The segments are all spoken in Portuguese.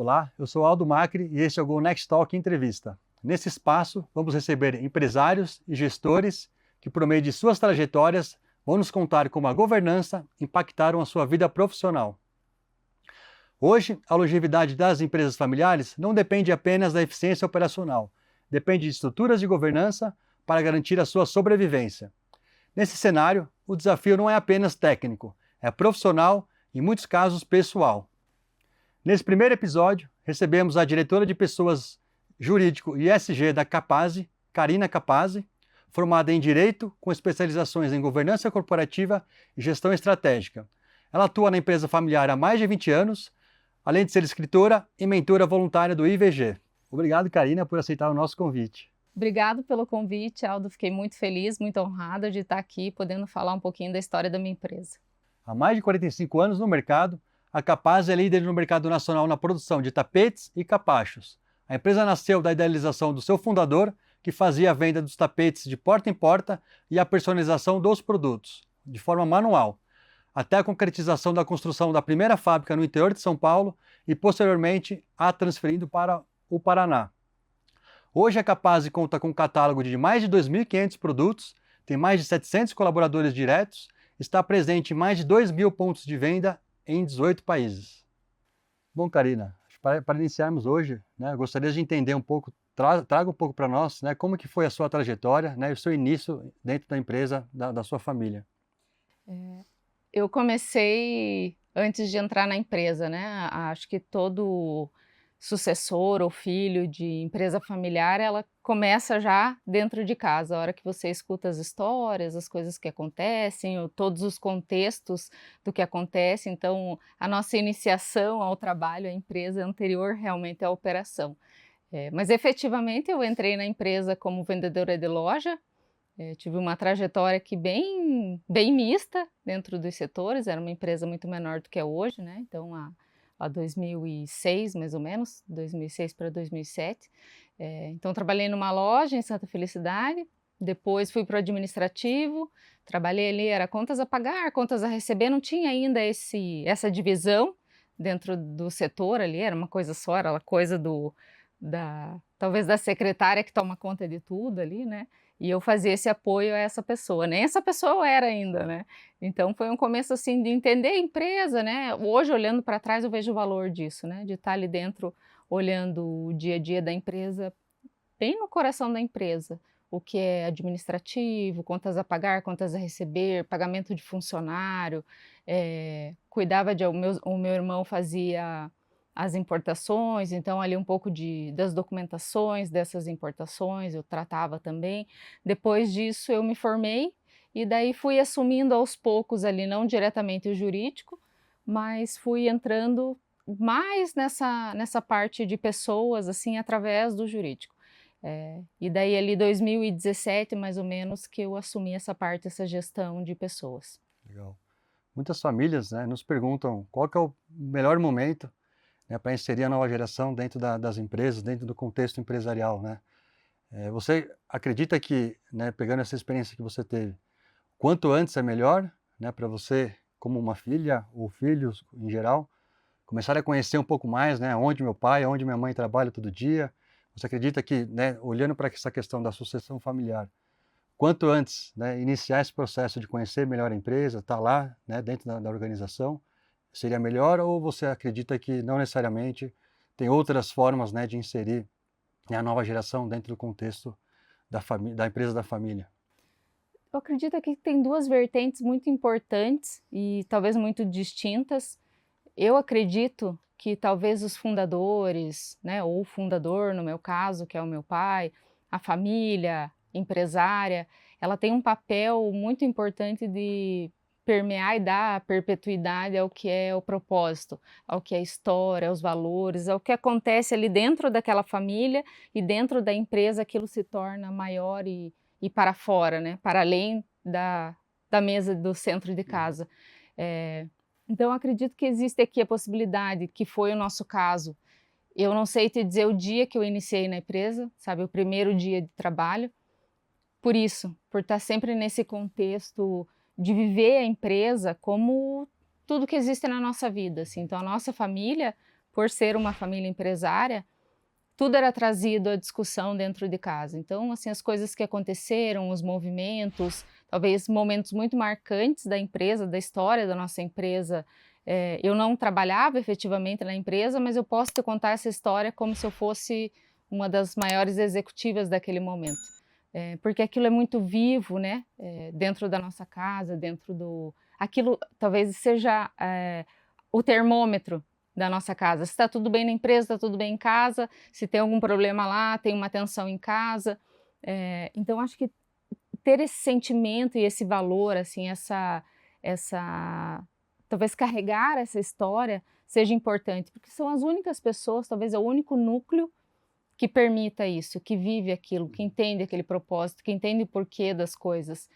Olá, eu sou Aldo Macri e este é o Go Next Talk Entrevista. Nesse espaço, vamos receber empresários e gestores que, por meio de suas trajetórias, vão nos contar como a governança impactaram a sua vida profissional. Hoje, a longevidade das empresas familiares não depende apenas da eficiência operacional, depende de estruturas de governança para garantir a sua sobrevivência. Nesse cenário, o desafio não é apenas técnico, é profissional e, em muitos casos, pessoal. Nesse primeiro episódio, recebemos a diretora de Pessoas Jurídico e ESG da Capase, Karina Capase, formada em Direito, com especializações em Governança Corporativa e Gestão Estratégica. Ela atua na empresa familiar há mais de 20 anos, além de ser escritora e mentora voluntária do IVG. Obrigado, Karina, por aceitar o nosso convite. Obrigado pelo convite, Aldo. Fiquei muito feliz, muito honrada de estar aqui, podendo falar um pouquinho da história da minha empresa. Há mais de 45 anos no mercado, a Capase é líder no mercado nacional na produção de tapetes e capachos. A empresa nasceu da idealização do seu fundador, que fazia a venda dos tapetes de porta em porta e a personalização dos produtos, de forma manual, até a concretização da construção da primeira fábrica no interior de São Paulo e, posteriormente, a transferindo para o Paraná. Hoje a Capase conta com um catálogo de mais de 2.500 produtos, tem mais de 700 colaboradores diretos, está presente em mais de 2.000 pontos de venda em 18 países. Bom, Karina, para iniciarmos hoje, eu gostaria de entender um pouco, traga um pouco para nós, como que foi a sua trajetória, e o seu início dentro da empresa, da sua família. Eu comecei antes de entrar na empresa, Acho que todo sucessor ou filho de empresa familiar, ela começa já dentro de casa, a hora que você escuta as histórias, as coisas que acontecem, todos os contextos do que acontece. Então, a nossa iniciação ao trabalho, à empresa anterior, realmente é a operação. Mas efetivamente eu entrei na empresa como vendedora de loja. Tive uma trajetória aqui bem mista dentro dos setores, era uma empresa muito menor do que é hoje, Então, há 2006, mais ou menos, 2006 para 2007. Então, trabalhei numa loja em Santa Felicidade, depois fui para o administrativo, trabalhei ali, era contas a pagar, contas a receber, não tinha ainda essa divisão dentro do setor ali, era uma coisa só, era a coisa talvez da secretária que toma conta de tudo ali, E eu fazia esse apoio a essa pessoa, nem essa pessoa eu era ainda, Então foi um começo assim de entender a empresa, Hoje olhando para trás eu vejo o valor disso, De estar ali dentro olhando o dia a dia da empresa, bem no coração da empresa, o que é administrativo, contas a pagar, contas a receber, pagamento de funcionário, cuidava o meu irmão fazia as importações, então ali um pouco das documentações dessas importações eu tratava também. Depois disso eu me formei e daí fui assumindo aos poucos ali, não diretamente o jurídico, mas fui entrando mais nessa parte de pessoas, assim, através do jurídico. E daí ali 2017, mais ou menos, que eu assumi essa gestão de pessoas. Legal. Muitas famílias nos perguntam qual que é o melhor momento para inserir a nova geração dentro das empresas, dentro do contexto empresarial, Você acredita que, pegando essa experiência que você teve, quanto antes é melhor, para você, como uma filha ou filhos em geral, começar a conhecer um pouco mais, onde meu pai, onde minha mãe trabalha todo dia? Você acredita que, olhando para essa questão da sucessão familiar, quanto antes iniciar esse processo de conhecer melhor a empresa, estar lá dentro da organização, seria melhor, ou você acredita que não necessariamente tem outras formas de inserir a nova geração dentro do contexto da empresa da família? Eu acredito que tem duas vertentes muito importantes e talvez muito distintas. Eu acredito que talvez os fundadores, ou o fundador, no meu caso, que é o meu pai, a família empresária, ela tem um papel muito importante de permear e dar perpetuidade ao que é o propósito, ao que é a história, aos valores, ao que acontece ali dentro daquela família e dentro da empresa, aquilo se torna maior e para fora, para além da mesa do centro de casa. Então, acredito que existe aqui a possibilidade, que foi o nosso caso. Eu não sei te dizer o dia que eu iniciei na empresa, sabe, o primeiro dia de trabalho, por estar sempre nesse contexto de viver a empresa como tudo que existe na nossa vida, assim. Então, a nossa família por ser uma família empresária, tudo era trazido à discussão dentro de casa. Então, assim, as coisas que aconteceram, os movimentos, talvez momentos muito marcantes da empresa, da história da nossa empresa. Eu não trabalhava efetivamente na empresa, mas eu posso te contar essa história como se eu fosse uma das maiores executivas daquele momento. Porque aquilo é muito vivo, né? Dentro da nossa casa, dentro do... Aquilo talvez seja o termômetro da nossa casa. Se está tudo bem na empresa, está tudo bem em casa. Se tem algum problema lá, tem uma tensão em casa. Então, acho que ter esse sentimento e esse valor, assim, talvez carregar essa história seja importante, porque são as únicas pessoas, talvez é o único núcleo que permita isso, que vive aquilo, que entende aquele propósito, que entende o porquê das coisas.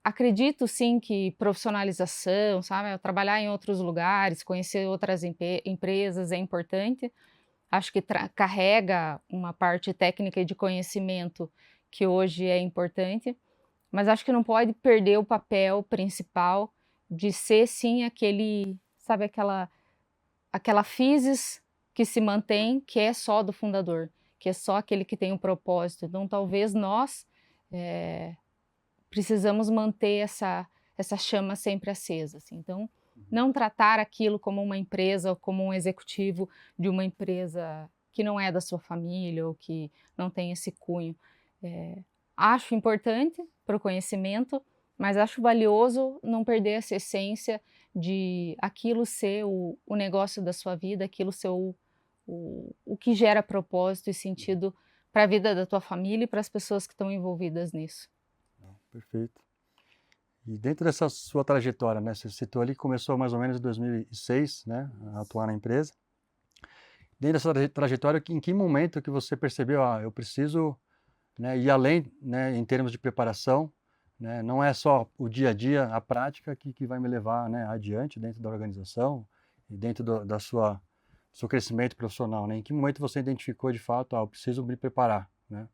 Acredito sim que profissionalização, sabe, trabalhar em outros lugares, conhecer outras empresas é importante. Acho que carrega uma parte técnica e de conhecimento que hoje é importante, mas acho que não pode perder o papel principal de ser sim aquele, sabe, aquela physis que se mantém, que é só do fundador, que é só aquele que tem um propósito. Então talvez nós precisamos manter essa chama sempre acesa, assim. Então, não tratar aquilo como uma empresa ou como um executivo de uma empresa que não é da sua família ou que não tem esse cunho. Acho importante para o conhecimento, mas acho valioso não perder essa essência de aquilo ser o negócio da sua vida, aquilo ser o que gera propósito e sentido para a vida da tua família e para as pessoas que estão envolvidas nisso. Perfeito. E dentro dessa sua trajetória, né, você citou ali que começou mais ou menos em 2006, né, a atuar na empresa. Dentro dessa trajetória, em que momento que você percebeu, eu preciso, né, ir além, né, em termos de preparação, né, não é só o dia a dia, a prática que vai me levar, né, adiante dentro da organização e dentro do seu crescimento profissional, né? Em que momento você identificou de fato, eu preciso me preparar, né?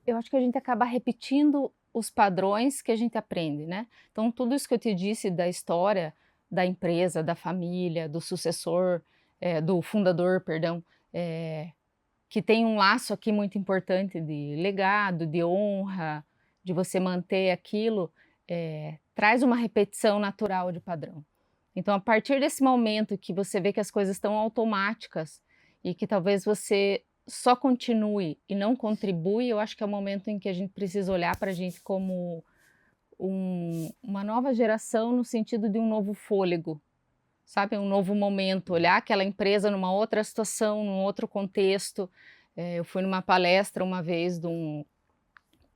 Eu acho que a gente acaba repetindo os padrões que a gente aprende, né? Então, tudo isso que eu te disse da história da empresa, da família, do sucessor, do fundador, perdão, que tem um laço aqui muito importante de legado, de honra, de você manter aquilo, traz uma repetição natural de padrão. Então, a partir desse momento que você vê que as coisas estão automáticas e que talvez você só continue e não contribui, eu acho que é o momento em que a gente precisa olhar para a gente como uma nova geração no sentido de um novo fôlego, sabe? Um novo momento, olhar aquela empresa numa outra situação, num outro contexto. Eu fui numa palestra uma vez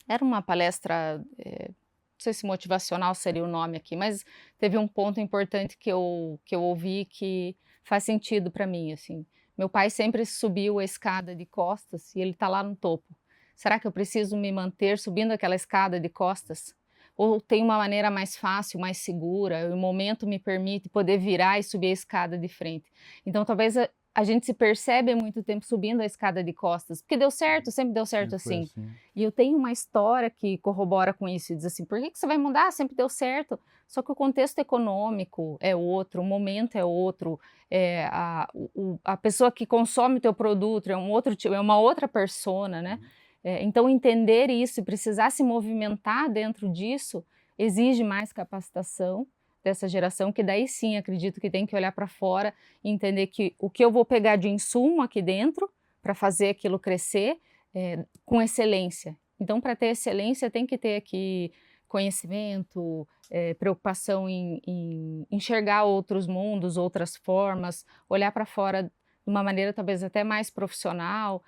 era uma palestra, não sei se motivacional seria o nome aqui, mas teve um ponto importante que eu ouvi que faz sentido para mim, assim. Meu pai sempre subiu a escada de costas e ele está lá no topo. Será que eu preciso me manter subindo aquela escada de costas? Ou tem uma maneira mais fácil, mais segura, o momento me permite poder virar e subir a escada de frente? Então, talvez a gente se percebe há muito tempo subindo a escada de costas, porque deu certo, sempre deu certo assim. E eu tenho uma história que corrobora com isso e diz assim, por que você vai mudar? Sempre deu certo. Só que o contexto econômico é outro, o momento é outro, a pessoa que consome o teu produto é uma outra persona, né? Então, entender isso e precisar se movimentar dentro disso exige mais capacitação dessa geração, que daí sim acredito que tem que olhar para fora e entender que o que eu vou pegar de insumo aqui dentro para fazer aquilo crescer com excelência. Então, para ter excelência, tem que ter aqui conhecimento, preocupação em enxergar outros mundos, outras formas, olhar para fora de uma maneira talvez até mais profissional,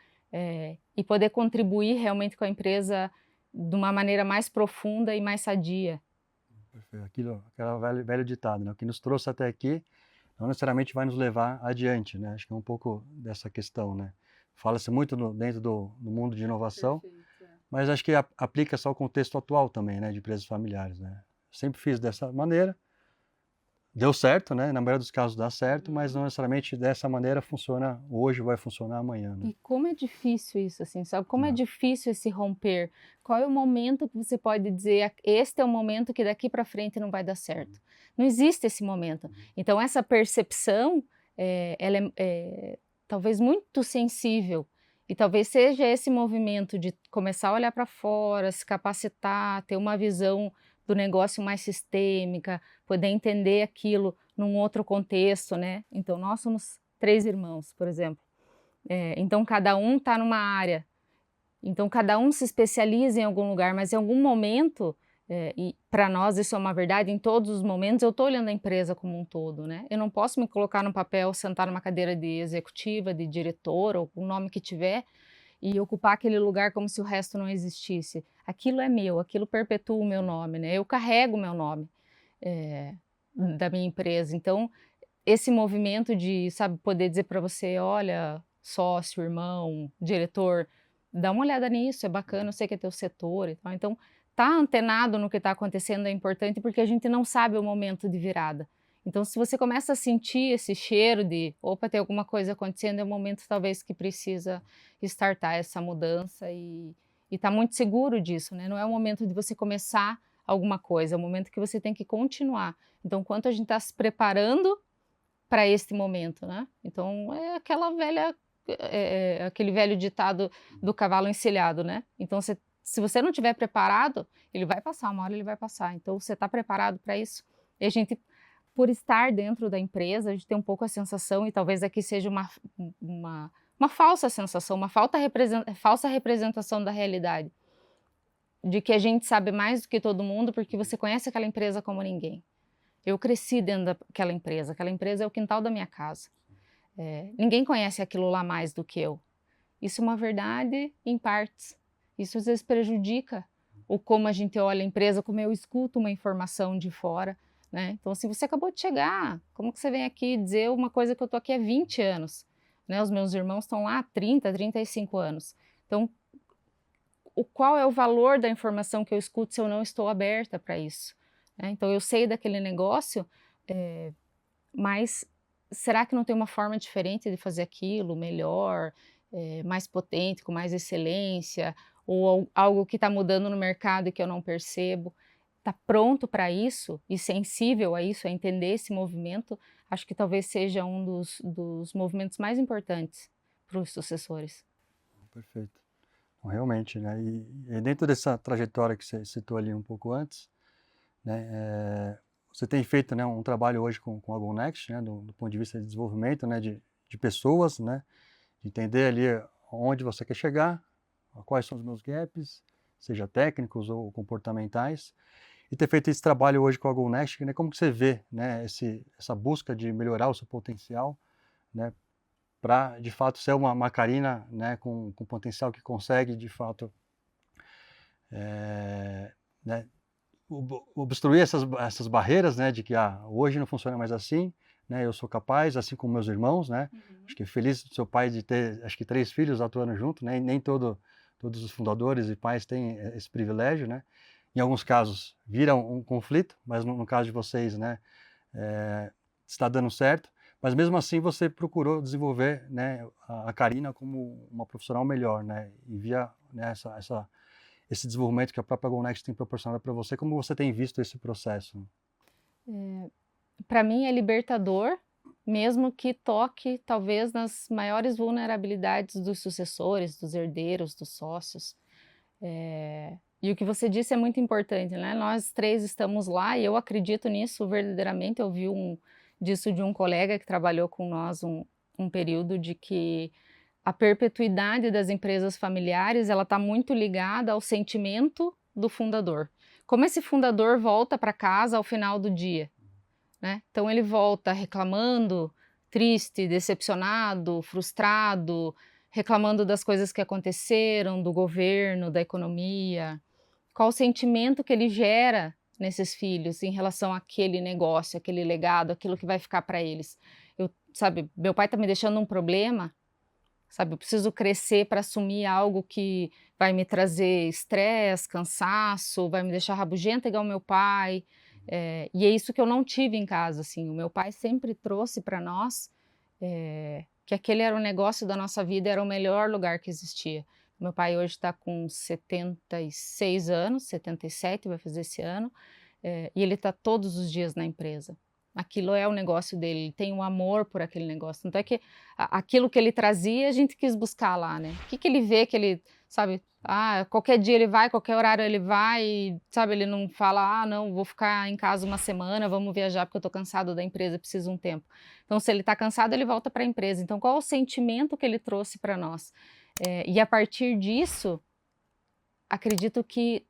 e poder contribuir realmente com a empresa de uma maneira mais profunda e mais sadia. Perfeito. Aquela velho ditado, né? O que nos trouxe até aqui não necessariamente vai nos levar adiante, né? Acho que é um pouco dessa questão, né? Fala-se muito dentro do mundo de inovação, perfeito, mas acho que aplica-se ao contexto atual também, né? De empresas familiares, né? Sempre fiz dessa maneira, deu certo, né? Na maioria dos casos dá certo, mas não necessariamente dessa maneira funciona hoje, vai funcionar amanhã, né? E como é difícil isso, assim, sabe? Como é difícil esse romper. Qual é o momento que você pode dizer, este é o momento que daqui para frente não vai dar certo? Não existe esse momento. Então, essa percepção ela talvez muito sensível, e talvez seja esse movimento de começar a olhar para fora, se capacitar, ter uma visão do negócio mais sistêmica, poder entender aquilo num outro contexto, né. Então nós somos 3 irmãos, por exemplo, então cada um está numa área, então cada um se especializa em algum lugar, mas em algum momento, e para nós isso é uma verdade, em todos os momentos eu estou olhando a empresa como um todo, né. Eu não posso me colocar no papel, sentar numa cadeira de executiva, de diretor ou o nome que tiver, e ocupar aquele lugar como se o resto não existisse. Aquilo é meu, aquilo perpetua o meu nome, né, eu carrego o meu nome, eh, da minha empresa. Então, esse movimento de, sabe, poder dizer para você: "Olha, sócio, irmão, diretor, dá uma olhada nisso, é bacana, eu sei que é teu setor e tal". Então, tá antenado no que está acontecendo é importante, porque a gente não sabe o momento de virada. Então, se você começa a sentir esse cheiro de: "Opa, tem alguma coisa acontecendo", é o momento talvez que precisa startar essa mudança e tá muito seguro disso, né, não é o momento de você começar alguma coisa, é o momento que você tem que continuar. Então, quanto a gente está se preparando para este momento, né. Então é aquela velha aquele velho ditado do cavalo encilhado, né. Então se você não estiver preparado, ele vai passar, uma hora ele vai passar, então você está preparado para isso? E a gente, por estar dentro da empresa, a gente tem um pouco a sensação, e talvez aqui seja uma falsa sensação, uma falsa representação da realidade, de que a gente sabe mais do que todo mundo, porque você conhece aquela empresa como ninguém. Eu cresci dentro daquela empresa, aquela empresa é o quintal da minha casa. Ninguém conhece aquilo lá mais do que eu. Isso é uma verdade em partes. Isso às vezes prejudica o como a gente olha a empresa, como eu escuto uma informação de fora, né. Então, assim, você acabou de chegar, como que você vem aqui dizer uma coisa que eu estou aqui há 20 anos, né, os meus irmãos estão lá há 30, 35 anos. Então, qual é o valor da informação que eu escuto se eu não estou aberta para isso, né. Então eu sei daquele negócio, mas será que não tem uma forma diferente de fazer aquilo melhor, mais potente, com mais excelência, ou algo que está mudando no mercado e que eu não percebo? Tá pronto para isso e sensível a isso, a entender esse movimento, acho que talvez seja um dos movimentos mais importantes para os sucessores. Perfeito. Então, realmente, né? E dentro dessa trajetória que você citou ali um pouco antes, né? Você tem feito, né, um trabalho hoje com a GoNext, né, do ponto de vista de desenvolvimento, né, de pessoas, né, de entender ali onde você quer chegar, quais são os meus gaps, seja técnicos ou comportamentais, e ter feito esse trabalho hoje com a GoNext, né, como que você vê, né, essa busca de melhorar o seu potencial, né, para de fato ser uma Carina, né, com potencial que consegue de fato, né, obstruir essas barreiras, né, de que hoje não funciona mais assim, né, eu sou capaz, assim como meus irmãos, né, acho que feliz do seu pai de ter, acho que 3 filhos atuando junto, né, e nem todos os fundadores e pais têm esse privilégio, né, em alguns casos vira um conflito, mas no caso de vocês, né, está dando certo, mas mesmo assim você procurou desenvolver, né, a Carina como uma profissional melhor, né, e via, né, esse desenvolvimento que a própria GoNext tem proporcionado para você, como você tem visto esse processo? Para mim é libertador, mesmo que toque talvez nas maiores vulnerabilidades dos sucessores, dos herdeiros, dos sócios. E o que você disse é muito importante, né? Nós 3 estamos lá e eu acredito nisso verdadeiramente. Eu vi disso de um colega que trabalhou com nós um período, de que a perpetuidade das empresas familiares, ela está muito ligada ao sentimento do fundador. Como esse fundador volta para casa ao final do dia, né? Então ele volta reclamando, triste, decepcionado, frustrado, reclamando das coisas que aconteceram, do governo, da economia. Qual o sentimento que ele gera nesses filhos em relação àquele negócio, aquele legado, aquilo que vai ficar para eles? Sabe, meu pai está me deixando um problema, sabe, eu preciso crescer para assumir algo que vai me trazer estresse, cansaço, vai me deixar rabugenta igual meu pai, e é isso que eu não tive em casa, assim, o meu pai sempre trouxe para nós, que aquele era o negócio da nossa vida, era o melhor lugar que existia. Meu pai hoje está com 76 anos, 77 vai fazer esse ano, e ele está todos os dias na empresa. Aquilo é o negócio dele, ele tem um amor por aquele negócio. Tanto é que aquilo que ele trazia, a gente quis buscar lá, né? O que que ele vê que ele, sabe, qualquer dia ele vai, qualquer horário ele vai, e, sabe, ele não fala, não, vou ficar em casa uma semana, vamos viajar porque eu tô cansado da empresa, preciso de um tempo. Então, se ele tá cansado, ele volta para a empresa. Então, qual é o sentimento que ele trouxe para nós? E a partir disso, acredito que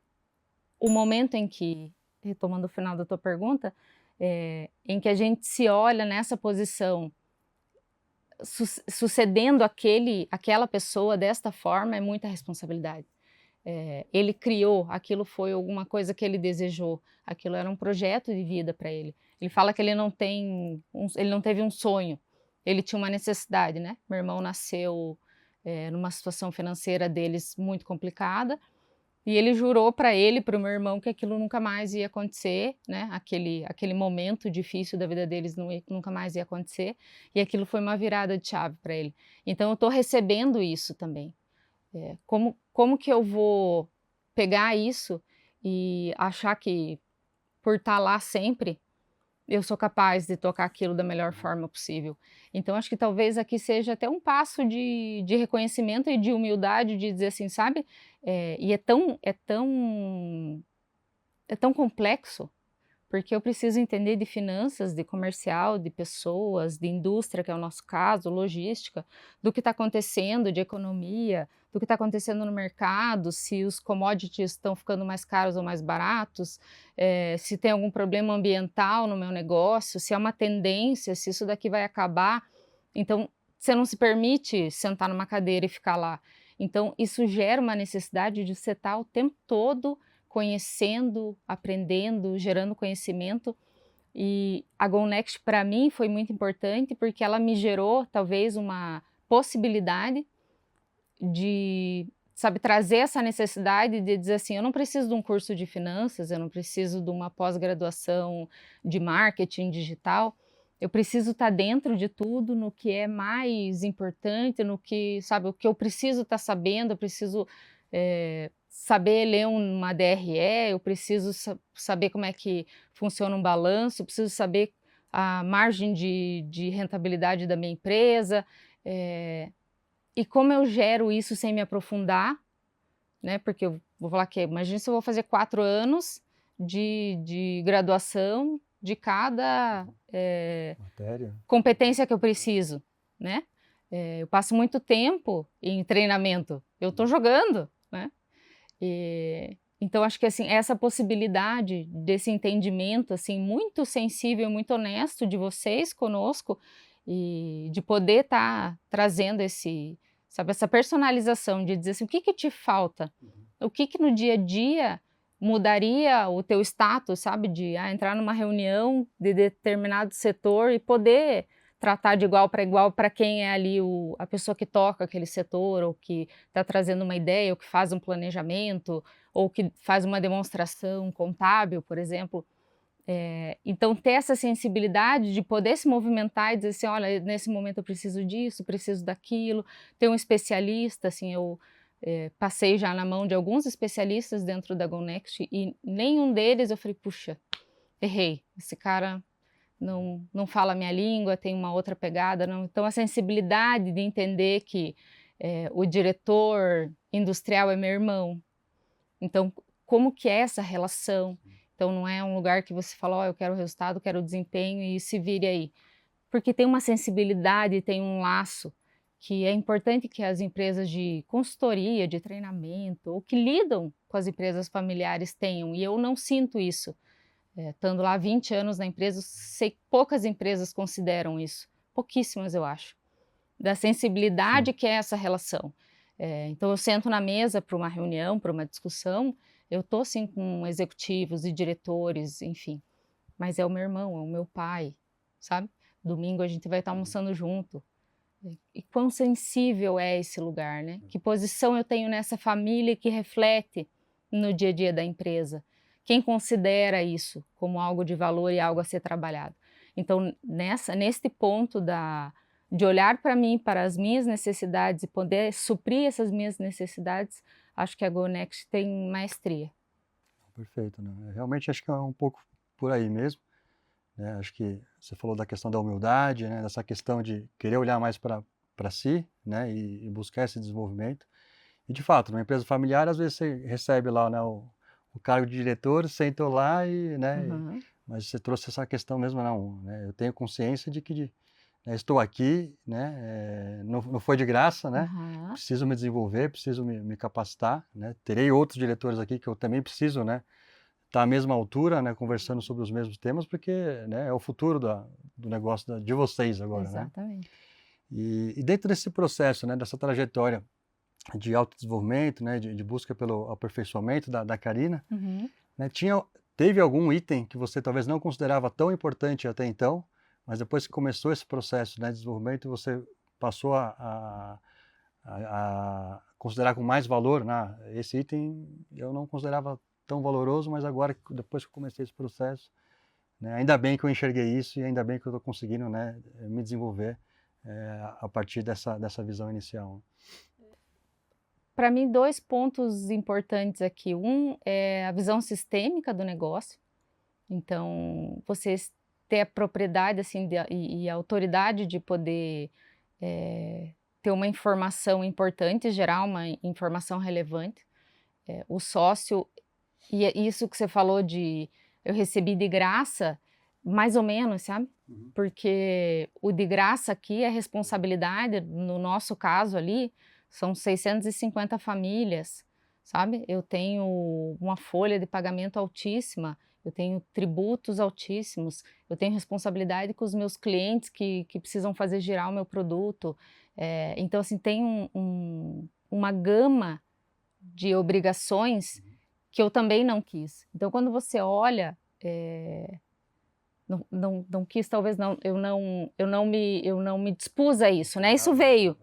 o momento em que, retomando o final da tua pergunta, em que a gente se olha nessa posição, sucedendo aquela pessoa desta forma, é muita responsabilidade. Ele criou, aquilo foi alguma coisa que ele desejou, aquilo era um projeto de vida para ele. Ele fala que ele não teve um sonho, ele tinha uma necessidade, né? Meu irmão nasceu numa situação financeira deles muito complicada, e ele jurou para ele, para o meu irmão, que aquilo nunca mais ia acontecer, né? Aquele momento difícil da vida deles nunca mais ia acontecer. E aquilo foi uma virada de chave para ele. Então eu estou recebendo isso também. Como que eu vou pegar isso e achar que por estar lá sempre eu sou capaz de tocar aquilo da melhor forma possível. Então, acho que talvez aqui seja até um passo de reconhecimento e de humildade, de dizer assim, sabe? E é tão complexo, porque eu preciso entender de finanças, de comercial, de pessoas, de indústria, que é o nosso caso, logística, do que está acontecendo, de economia, do que está acontecendo no mercado, se os commodities estão ficando mais caros ou mais baratos, se tem algum problema ambiental no meu negócio, se é uma tendência, se isso daqui vai acabar. Então, você não se permite sentar numa cadeira e ficar lá. Então, isso gera uma necessidade de você estar o tempo todo conhecendo, aprendendo, gerando conhecimento. E a GoNext para mim foi muito importante porque ela me gerou talvez uma possibilidade de, sabe, trazer essa necessidade de dizer assim, eu não preciso de um curso de finanças, eu não preciso de uma pós-graduação de marketing digital, eu preciso estar dentro de tudo, no que é mais importante, no que, sabe, o que eu preciso estar sabendo, eu preciso saber ler uma DRE, eu preciso saber como é que funciona um balanço, eu preciso saber a margem de rentabilidade da minha empresa, e como eu gero isso sem me aprofundar, né? Porque eu vou falar que, imagina se eu vou fazer 4 anos de graduação de cada competência que eu preciso, né? Eu passo muito tempo em treinamento, eu estou jogando, né? Então acho que assim essa possibilidade desse entendimento assim muito sensível, muito honesto de vocês conosco e de poder estar trazendo sabe, essa personalização de dizer assim, o que que te falta? O que que no dia a dia mudaria o teu status, sabe, de entrar numa reunião de determinado setor e poder tratar de igual para quem é ali a pessoa que toca aquele setor, ou que está trazendo uma ideia, ou que faz um planejamento, ou que faz uma demonstração contábil, por exemplo. Então, ter essa sensibilidade de poder se movimentar e dizer assim, olha, nesse momento eu preciso disso, preciso daquilo, ter um especialista, assim, eu passei já na mão de alguns especialistas dentro da GoNext e nenhum deles eu falei, puxa, errei, esse cara não fala a minha língua, tem uma outra pegada, não. Então a sensibilidade de entender que o diretor industrial é meu irmão, então como que é essa relação? Então não é um lugar que você fala, eu quero o resultado, quero o desempenho e se vire aí, porque tem uma sensibilidade, tem um laço que é importante que as empresas de consultoria, de treinamento, ou que lidam com as empresas familiares tenham, e eu não sinto isso. Estando lá 20 anos na empresa, sei que poucas empresas consideram isso, pouquíssimas eu acho, da sensibilidade que é essa relação. Então eu sento na mesa para uma reunião, para uma discussão, eu estou assim com executivos e diretores, enfim, mas é o meu irmão, é o meu pai, sabe? Domingo a gente vai estar almoçando junto. E quão sensível é esse lugar, né? Que posição eu tenho nessa família que reflete no dia a dia da empresa? Quem considera isso como algo de valor e algo a ser trabalhado? Então, neste ponto de olhar para mim, para as minhas necessidades e poder suprir essas minhas necessidades, acho que a GoNext tem maestria. Perfeito, né? Realmente acho que é um pouco por aí mesmo. né? Acho que você falou da questão da humildade, né? Dessa questão de querer olhar mais para si, né? E buscar esse desenvolvimento. E de fato, numa empresa familiar, às vezes você recebe lá, né, o cargo de diretor, sentou lá e, né, Uhum. mas você trouxe essa questão mesmo, não, né? Eu tenho consciência de que né, estou aqui, né? Não foi de graça, né? Aham. Preciso me desenvolver, preciso me capacitar, né? Terei outros diretores aqui que eu também preciso, né? Estar à mesma altura, né? Conversando sobre os mesmos temas, porque, né? É o futuro do negócio de vocês agora, né? Exatamente. E dentro desse processo, né? Dessa trajetória de autodesenvolvimento, né? De busca pelo aperfeiçoamento da Karina, Uhum. né? Teve algum item que você talvez não considerava tão importante até então, mas depois que começou esse processo, né, de desenvolvimento, você passou a considerar com mais valor, né? Esse item eu não considerava tão valoroso, mas agora, depois que eu comecei esse processo, né, ainda bem que eu enxerguei isso e ainda bem que eu estou conseguindo, né, me desenvolver a partir dessa visão inicial. Para mim, 2 pontos importantes aqui. Um é a visão sistêmica do negócio. Então, vocês ter a propriedade, assim, e a autoridade de poder, ter uma informação importante, gerar uma informação relevante. O sócio e é isso que você falou de eu recebi de graça, mais ou menos, sabe. Uhum. Porque o de graça aqui é responsabilidade, no nosso caso ali, são 650 famílias, sabe. Eu tenho uma folha de pagamento altíssima, eu tenho tributos altíssimos, eu tenho responsabilidade com os meus clientes que precisam fazer girar o meu produto. Então assim, tem uma gama de obrigações que eu também não quis. Então quando você olha, não quis talvez não, eu não me dispus a isso, né, isso veio.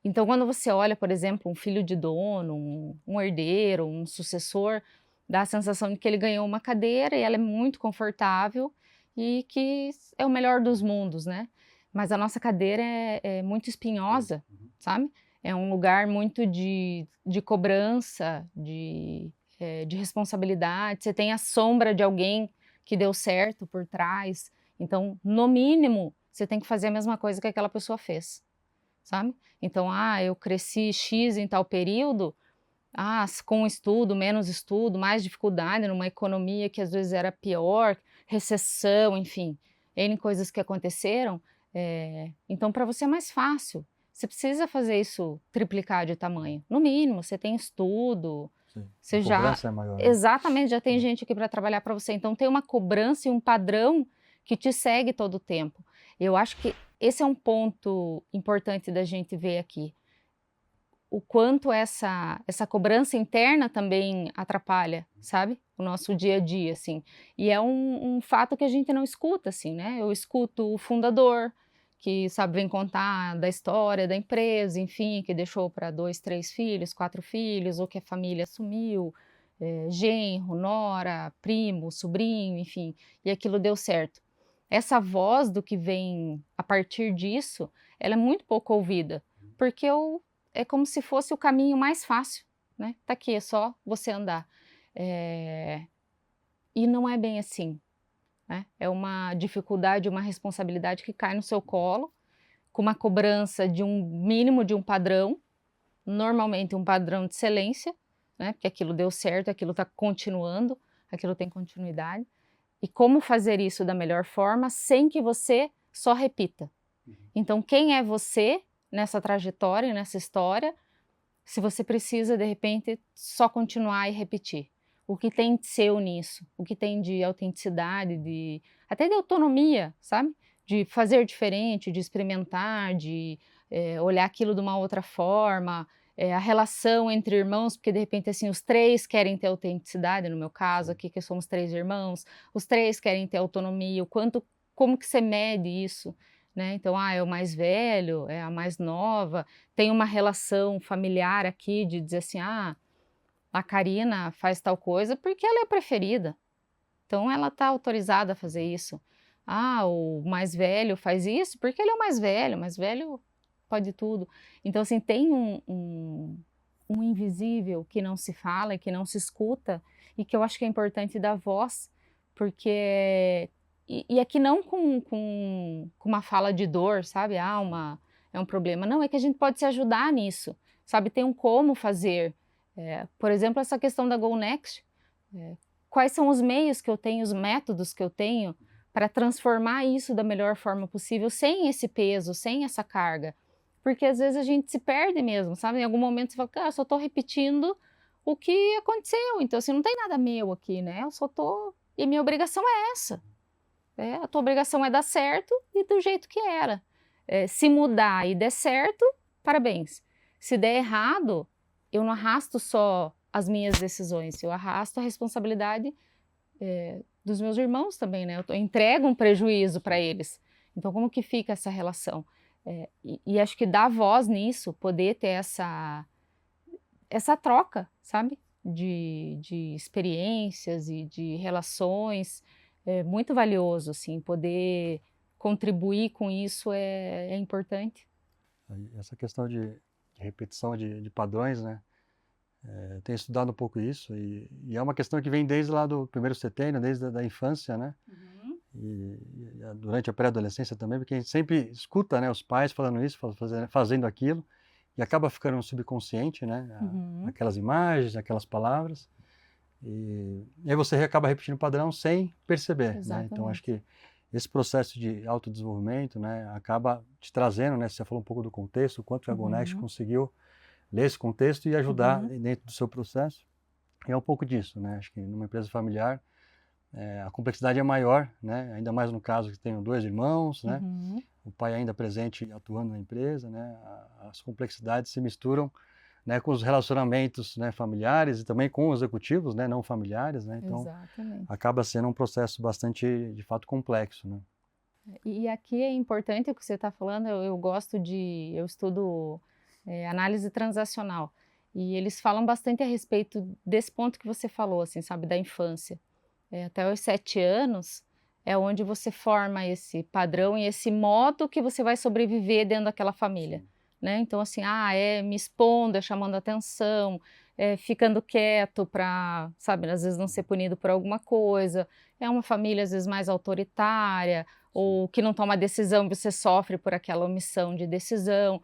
Então quando você olha, por exemplo, um filho de dono, um herdeiro, um sucessor, dá a sensação de que ele ganhou uma cadeira e ela é muito confortável e que é o melhor dos mundos, né. Mas a nossa cadeira é muito espinhosa, sabe. É um lugar muito de cobrança, de responsabilidade, você tem a sombra de alguém que deu certo por trás, então, no mínimo, você tem que fazer a mesma coisa que aquela pessoa fez, sabe. Então, eu cresci X em tal período, com estudo, menos estudo, mais dificuldade numa economia que às vezes era pior, recessão, enfim, N coisas que aconteceram, então para você é mais fácil. Você precisa fazer isso triplicar de tamanho. No mínimo, você tem estudo, Sim. A você já cobrança é maior, né? exatamente, já tem gente aqui para trabalhar para você, então tem uma cobrança e um padrão que te segue todo o tempo. Eu acho que esse é um ponto importante da gente ver aqui. O quanto essa cobrança interna também atrapalha, sabe, o nosso dia a dia, assim. E é um fato que a gente não escuta, assim, né. Eu escuto o fundador, que sabe, vem contar da história da empresa, enfim, que deixou para 2, 3 filhos, 4 filhos, ou que a família assumiu, genro, nora, primo, sobrinho, enfim, e aquilo deu certo. Essa voz do que vem a partir disso, ela é muito pouco ouvida, porque é como se fosse o caminho mais fácil, né, tá aqui, é só você andar. E não é bem assim, né, é uma dificuldade, uma responsabilidade que cai no seu colo, com uma cobrança de um mínimo de um padrão, normalmente um padrão de excelência, né, porque aquilo deu certo, aquilo está continuando, aquilo tem continuidade. E como fazer isso da melhor forma sem que você só repita. Então quem é você nessa trajetória, nessa história, se você precisa, de repente, só continuar e repetir. O que tem de seu nisso? O que tem de autenticidade, até de autonomia, sabe? De fazer diferente, de experimentar, de olhar aquilo de uma outra forma, a relação entre irmãos, porque de repente assim, os 3 querem ter autenticidade, no meu caso aqui, que somos 3 irmãos, os 3 querem ter autonomia, como que você mede isso? Né? Então, é o mais velho, é a mais nova, tem uma relação familiar aqui de dizer assim, a Karina faz tal coisa porque ela é a preferida, então ela está autorizada a fazer isso. O mais velho faz isso porque ele é o mais velho pode tudo. Então assim, tem um invisível que não se fala e que não se escuta e que eu acho que é importante dar voz, porque E aqui não com uma fala de dor, sabe? É um problema. Não, é que a gente pode se ajudar nisso, sabe? Tem um como fazer. Por exemplo, essa questão da Go Next. Quais são os meios que eu tenho, os métodos que eu tenho para transformar isso da melhor forma possível, sem esse peso, sem essa carga? Porque às vezes a gente se perde mesmo, sabe? Em algum momento você fala, eu só estou repetindo o que aconteceu. Então, assim, não tem nada meu aqui, né? Eu só estou... E minha obrigação é essa. A tua obrigação é dar certo e do jeito que era. Se mudar e der certo, parabéns. Se der errado, eu não arrasto só as minhas decisões, eu arrasto a responsabilidade dos meus irmãos também, né? Eu entrego um prejuízo para eles. Então, como que fica essa relação? E acho que dar voz nisso, poder ter essa troca, sabe? De experiências e de relações, é muito valioso, assim, poder contribuir com isso é importante. Essa questão de repetição de padrões, né? Eu tenho estudado um pouco isso e é uma questão que vem desde lá do primeiro setênio, desde a infância, né? Uhum. E durante a pré-adolescência também, porque a gente sempre escuta, né, os pais falando isso, fazendo aquilo, e acaba ficando no subconsciente, né? Uhum. Aquelas imagens, aquelas palavras, e aí você acaba repetindo o padrão sem perceber, né? Então acho que esse processo de autodesenvolvimento, né, acaba te trazendo, né? Você falou um pouco do contexto, o quanto a Go Next conseguiu ler esse contexto e ajudar dentro do seu processo. E é um pouco disso, né? Acho que numa empresa familiar a complexidade é maior, né? Ainda mais no caso que tenho 2 irmãos, né? O pai ainda presente e atuando na empresa, né? As complexidades se misturam, né, com os relacionamentos, né, familiares e também com os executivos, né, não familiares, né? Então acaba sendo um processo bastante, de fato, complexo, né? E aqui é importante o que você está falando. Eu estudo análise transacional e eles falam bastante a respeito desse ponto que você falou, assim, sabe, da infância. Até os 7 anos é onde você forma esse padrão e esse modo que você vai sobreviver dentro daquela família, né? Então, assim, me expondo, chamando atenção, ficando quieto para, sabe, às vezes não ser punido por alguma coisa. É uma família, às vezes, mais autoritária, ou que não toma decisão, você sofre por aquela omissão de decisão.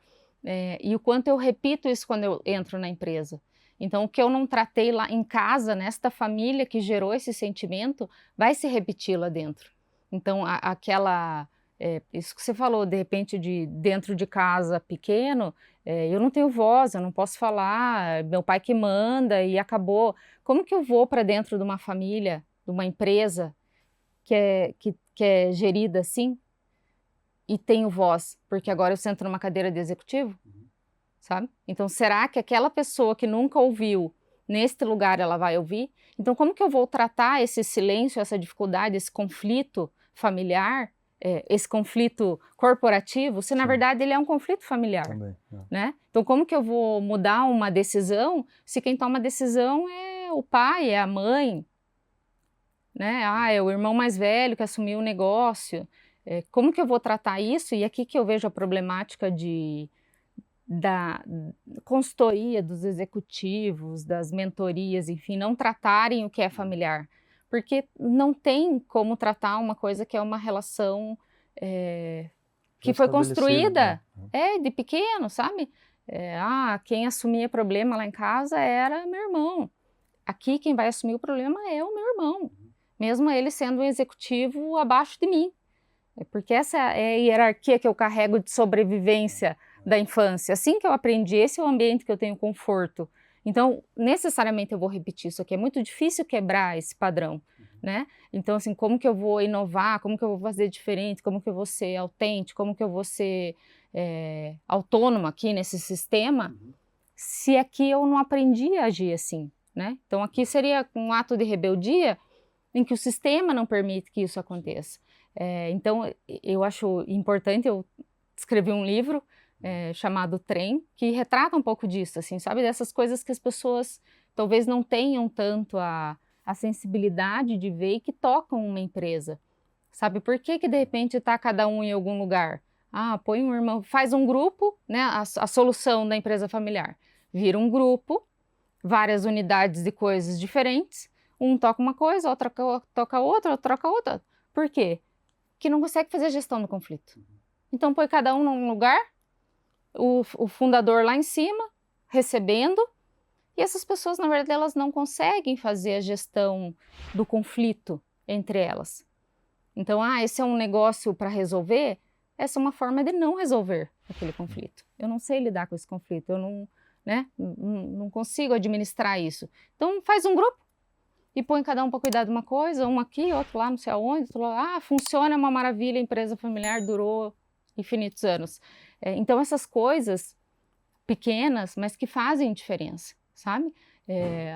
E o quanto eu repito isso quando eu entro na empresa. Então, o que eu não tratei lá em casa, nesta família que gerou esse sentimento, vai se repetir lá dentro. Então, isso que você falou, de repente, dentro de casa pequeno, eu não tenho voz, eu não posso falar, meu pai que manda e acabou. Como que eu vou para dentro de uma família, de uma empresa que é gerida assim e tenho voz? Porque agora eu sento numa cadeira de executivo? Sabe? Então, será que aquela pessoa que nunca ouviu, neste lugar ela vai ouvir? Então, como que eu vou tratar esse silêncio, essa dificuldade, esse conflito familiar, esse conflito corporativo, se na verdade ele é um conflito familiar? Também, né? Então, como que eu vou mudar uma decisão se quem toma a decisão é o pai, é a mãe, né? É o irmão mais velho que assumiu o negócio. Como que eu vou tratar isso? E aqui que eu vejo a problemática da consultoria dos executivos, das mentorias, enfim, não tratarem o que é familiar. Porque não tem como tratar uma coisa que é uma relação que foi construída de pequeno, sabe? Quem assumia problema lá em casa era meu irmão. Aqui quem vai assumir o problema é o meu irmão, mesmo ele sendo um executivo abaixo de mim. Porque essa é a hierarquia que eu carrego de sobrevivência da infância. Assim que eu aprendi, esse é o ambiente que eu tenho conforto. Então, necessariamente eu vou repetir isso aqui. É muito difícil quebrar esse padrão, né? Então, assim, como que eu vou inovar? Como que eu vou fazer diferente? Como que eu vou ser autêntico? Como que eu vou ser autônomo aqui nesse sistema? Se aqui eu não aprendi a agir assim, né? Então, aqui seria um ato de rebeldia em que o sistema não permite que isso aconteça. Então, eu acho importante, eu escrevi um livro chamado Trem, que retrata um pouco disso, assim, sabe? Dessas coisas que as pessoas talvez não tenham tanto a sensibilidade de ver e que tocam uma empresa, sabe? Por que de repente está cada um em algum lugar? Põe um irmão, faz um grupo, né? A solução da empresa familiar. Vira um grupo, várias unidades de coisas diferentes, um toca uma coisa, outro toca outra, outro troca outra. Por quê? que não consegue fazer a gestão do conflito. Então põe cada um num lugar, o fundador lá em cima, recebendo, e essas pessoas, na verdade, elas não conseguem fazer a gestão do conflito entre elas. Então, esse é um negócio para resolver, essa é uma forma de não resolver aquele conflito. Eu não sei lidar com esse conflito, eu não consigo administrar isso. Então, faz um grupo e põe cada um para cuidar de uma coisa, um aqui, outro lá, não sei aonde, outro lá. Funciona, é uma maravilha, a empresa familiar durou infinitos anos. Então, essas coisas pequenas, mas que fazem diferença, sabe?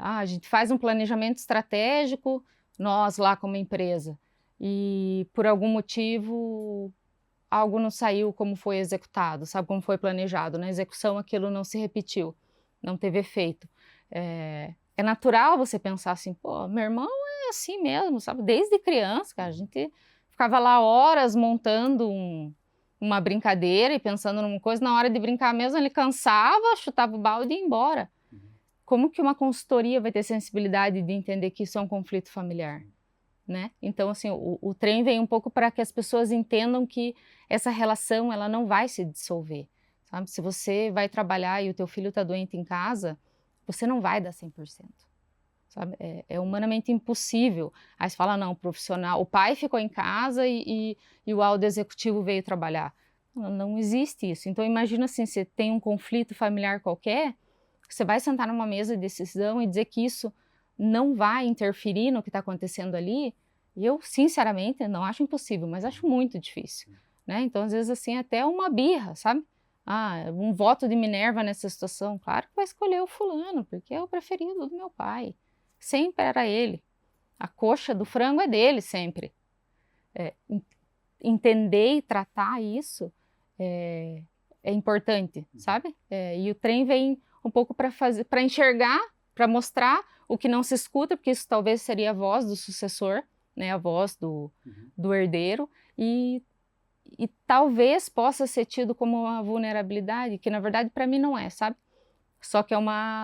A gente faz um planejamento estratégico, nós lá como empresa, e por algum motivo algo não saiu como foi executado, sabe, como foi planejado. Na execução aquilo não se repetiu, não teve efeito. É natural você pensar assim, pô, meu irmão é assim mesmo, sabe? Desde criança, cara, a gente ficava lá horas montando uma brincadeira e pensando numa coisa, na hora de brincar mesmo ele cansava, chutava o balde e ia embora. Como que uma consultoria vai ter sensibilidade de entender que isso é um conflito familiar? Né? Então, assim, o trem vem um pouco para que as pessoas entendam que essa relação, ela não vai se dissolver, sabe? Se você vai trabalhar e o teu filho está doente em casa, você não vai dar 100%, sabe? É humanamente impossível. Aí você fala, não, o profissional, o pai ficou em casa e o alto executivo veio trabalhar. Não existe isso. Então, imagina assim, você tem um conflito familiar qualquer, você vai sentar numa mesa de decisão e dizer que isso não vai interferir no que está acontecendo ali, eu, sinceramente, não acho impossível, mas acho muito difícil, né? Então, às vezes, assim, até uma birra, sabe? Um voto de Minerva nessa situação, claro que vai escolher o fulano, porque é o preferido do meu pai. Sempre era ele. A coxa do frango é dele, sempre. Entender e tratar isso é importante, sabe? E o trem vem um pouco para enxergar, para mostrar o que não se escuta, porque isso talvez seria a voz do sucessor, né, a voz do herdeiro, e talvez possa ser tido como uma vulnerabilidade, que na verdade para mim não é, sabe? Só que é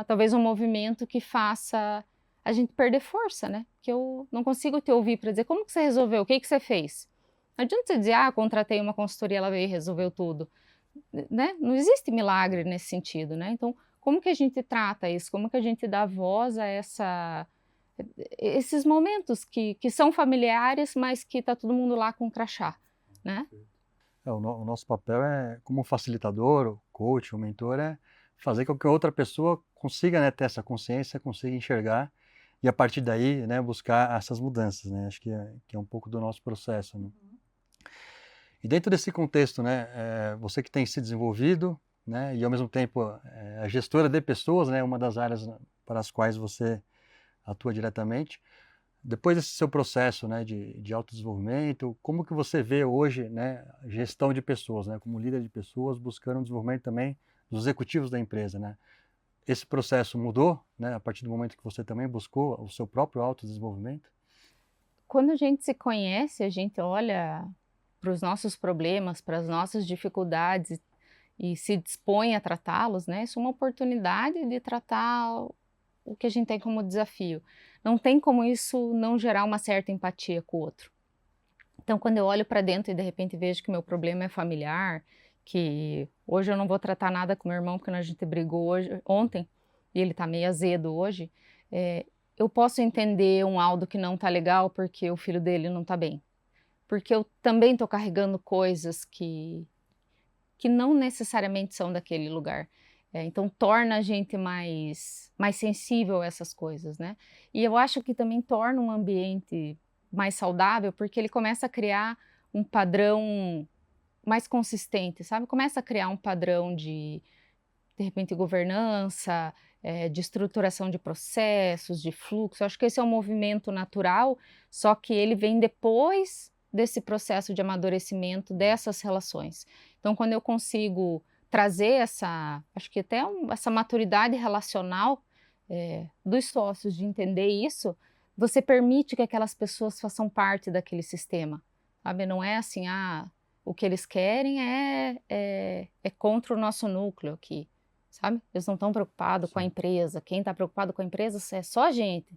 talvez um movimento que faça a gente perder força, né? Que eu não consigo te ouvir para dizer como que você resolveu, o que que você fez? Não adianta você dizer, contratei uma consultoria, ela veio e resolveu tudo, né? Não existe milagre nesse sentido, né? Então, como que a gente trata isso? Como que a gente dá voz a esses momentos que são familiares, mas que está todo mundo lá com um crachá, né? O nosso papel como facilitador, o coach, o mentor, é fazer com que a outra pessoa consiga, né, ter essa consciência, consiga enxergar e a partir daí, né, buscar essas mudanças, né? Acho que é um pouco do nosso processo, né? E dentro desse contexto, né, você que tem se desenvolvido, né, e ao mesmo tempo a gestora de pessoas, né, uma das áreas para as quais você atua diretamente. Depois desse seu processo, né, de autodesenvolvimento, como que você vê hoje, né, gestão de pessoas, né, como líder de pessoas, buscando o desenvolvimento também dos executivos da empresa, né? Esse processo mudou, né, a partir do momento que você também buscou o seu próprio autodesenvolvimento? Quando a gente se conhece, a gente olha para os nossos problemas, para as nossas dificuldades e se dispõe a tratá-los, né? Isso é uma oportunidade de tratar o que a gente tem como desafio. Não tem como isso não gerar uma certa empatia com o outro. Então, quando eu olho para dentro e de repente vejo que meu problema é familiar, que hoje eu não vou tratar nada com meu irmão porque a gente brigou ontem e ele está meio azedo hoje, eu posso entender um Aldo que não está legal porque o filho dele não está bem. Porque eu também estou carregando coisas que não necessariamente são daquele lugar. Então torna a gente mais sensível a essas coisas, né? E eu acho que também torna um ambiente mais saudável, porque ele começa a criar um padrão mais consistente, sabe? Começa a criar um padrão de repente, governança, de estruturação de processos, de fluxo. Eu acho que esse é um movimento natural, só que ele vem depois desse processo de amadurecimento dessas relações. Então, quando eu consigo trazer acho que até essa maturidade relacional dos sócios de entender isso, você permite que aquelas pessoas façam parte daquele sistema, sabe? Não é assim, o que eles querem é contra o nosso núcleo aqui, sabe? Eles não estão preocupados com a empresa, quem está preocupado com a empresa é só a gente.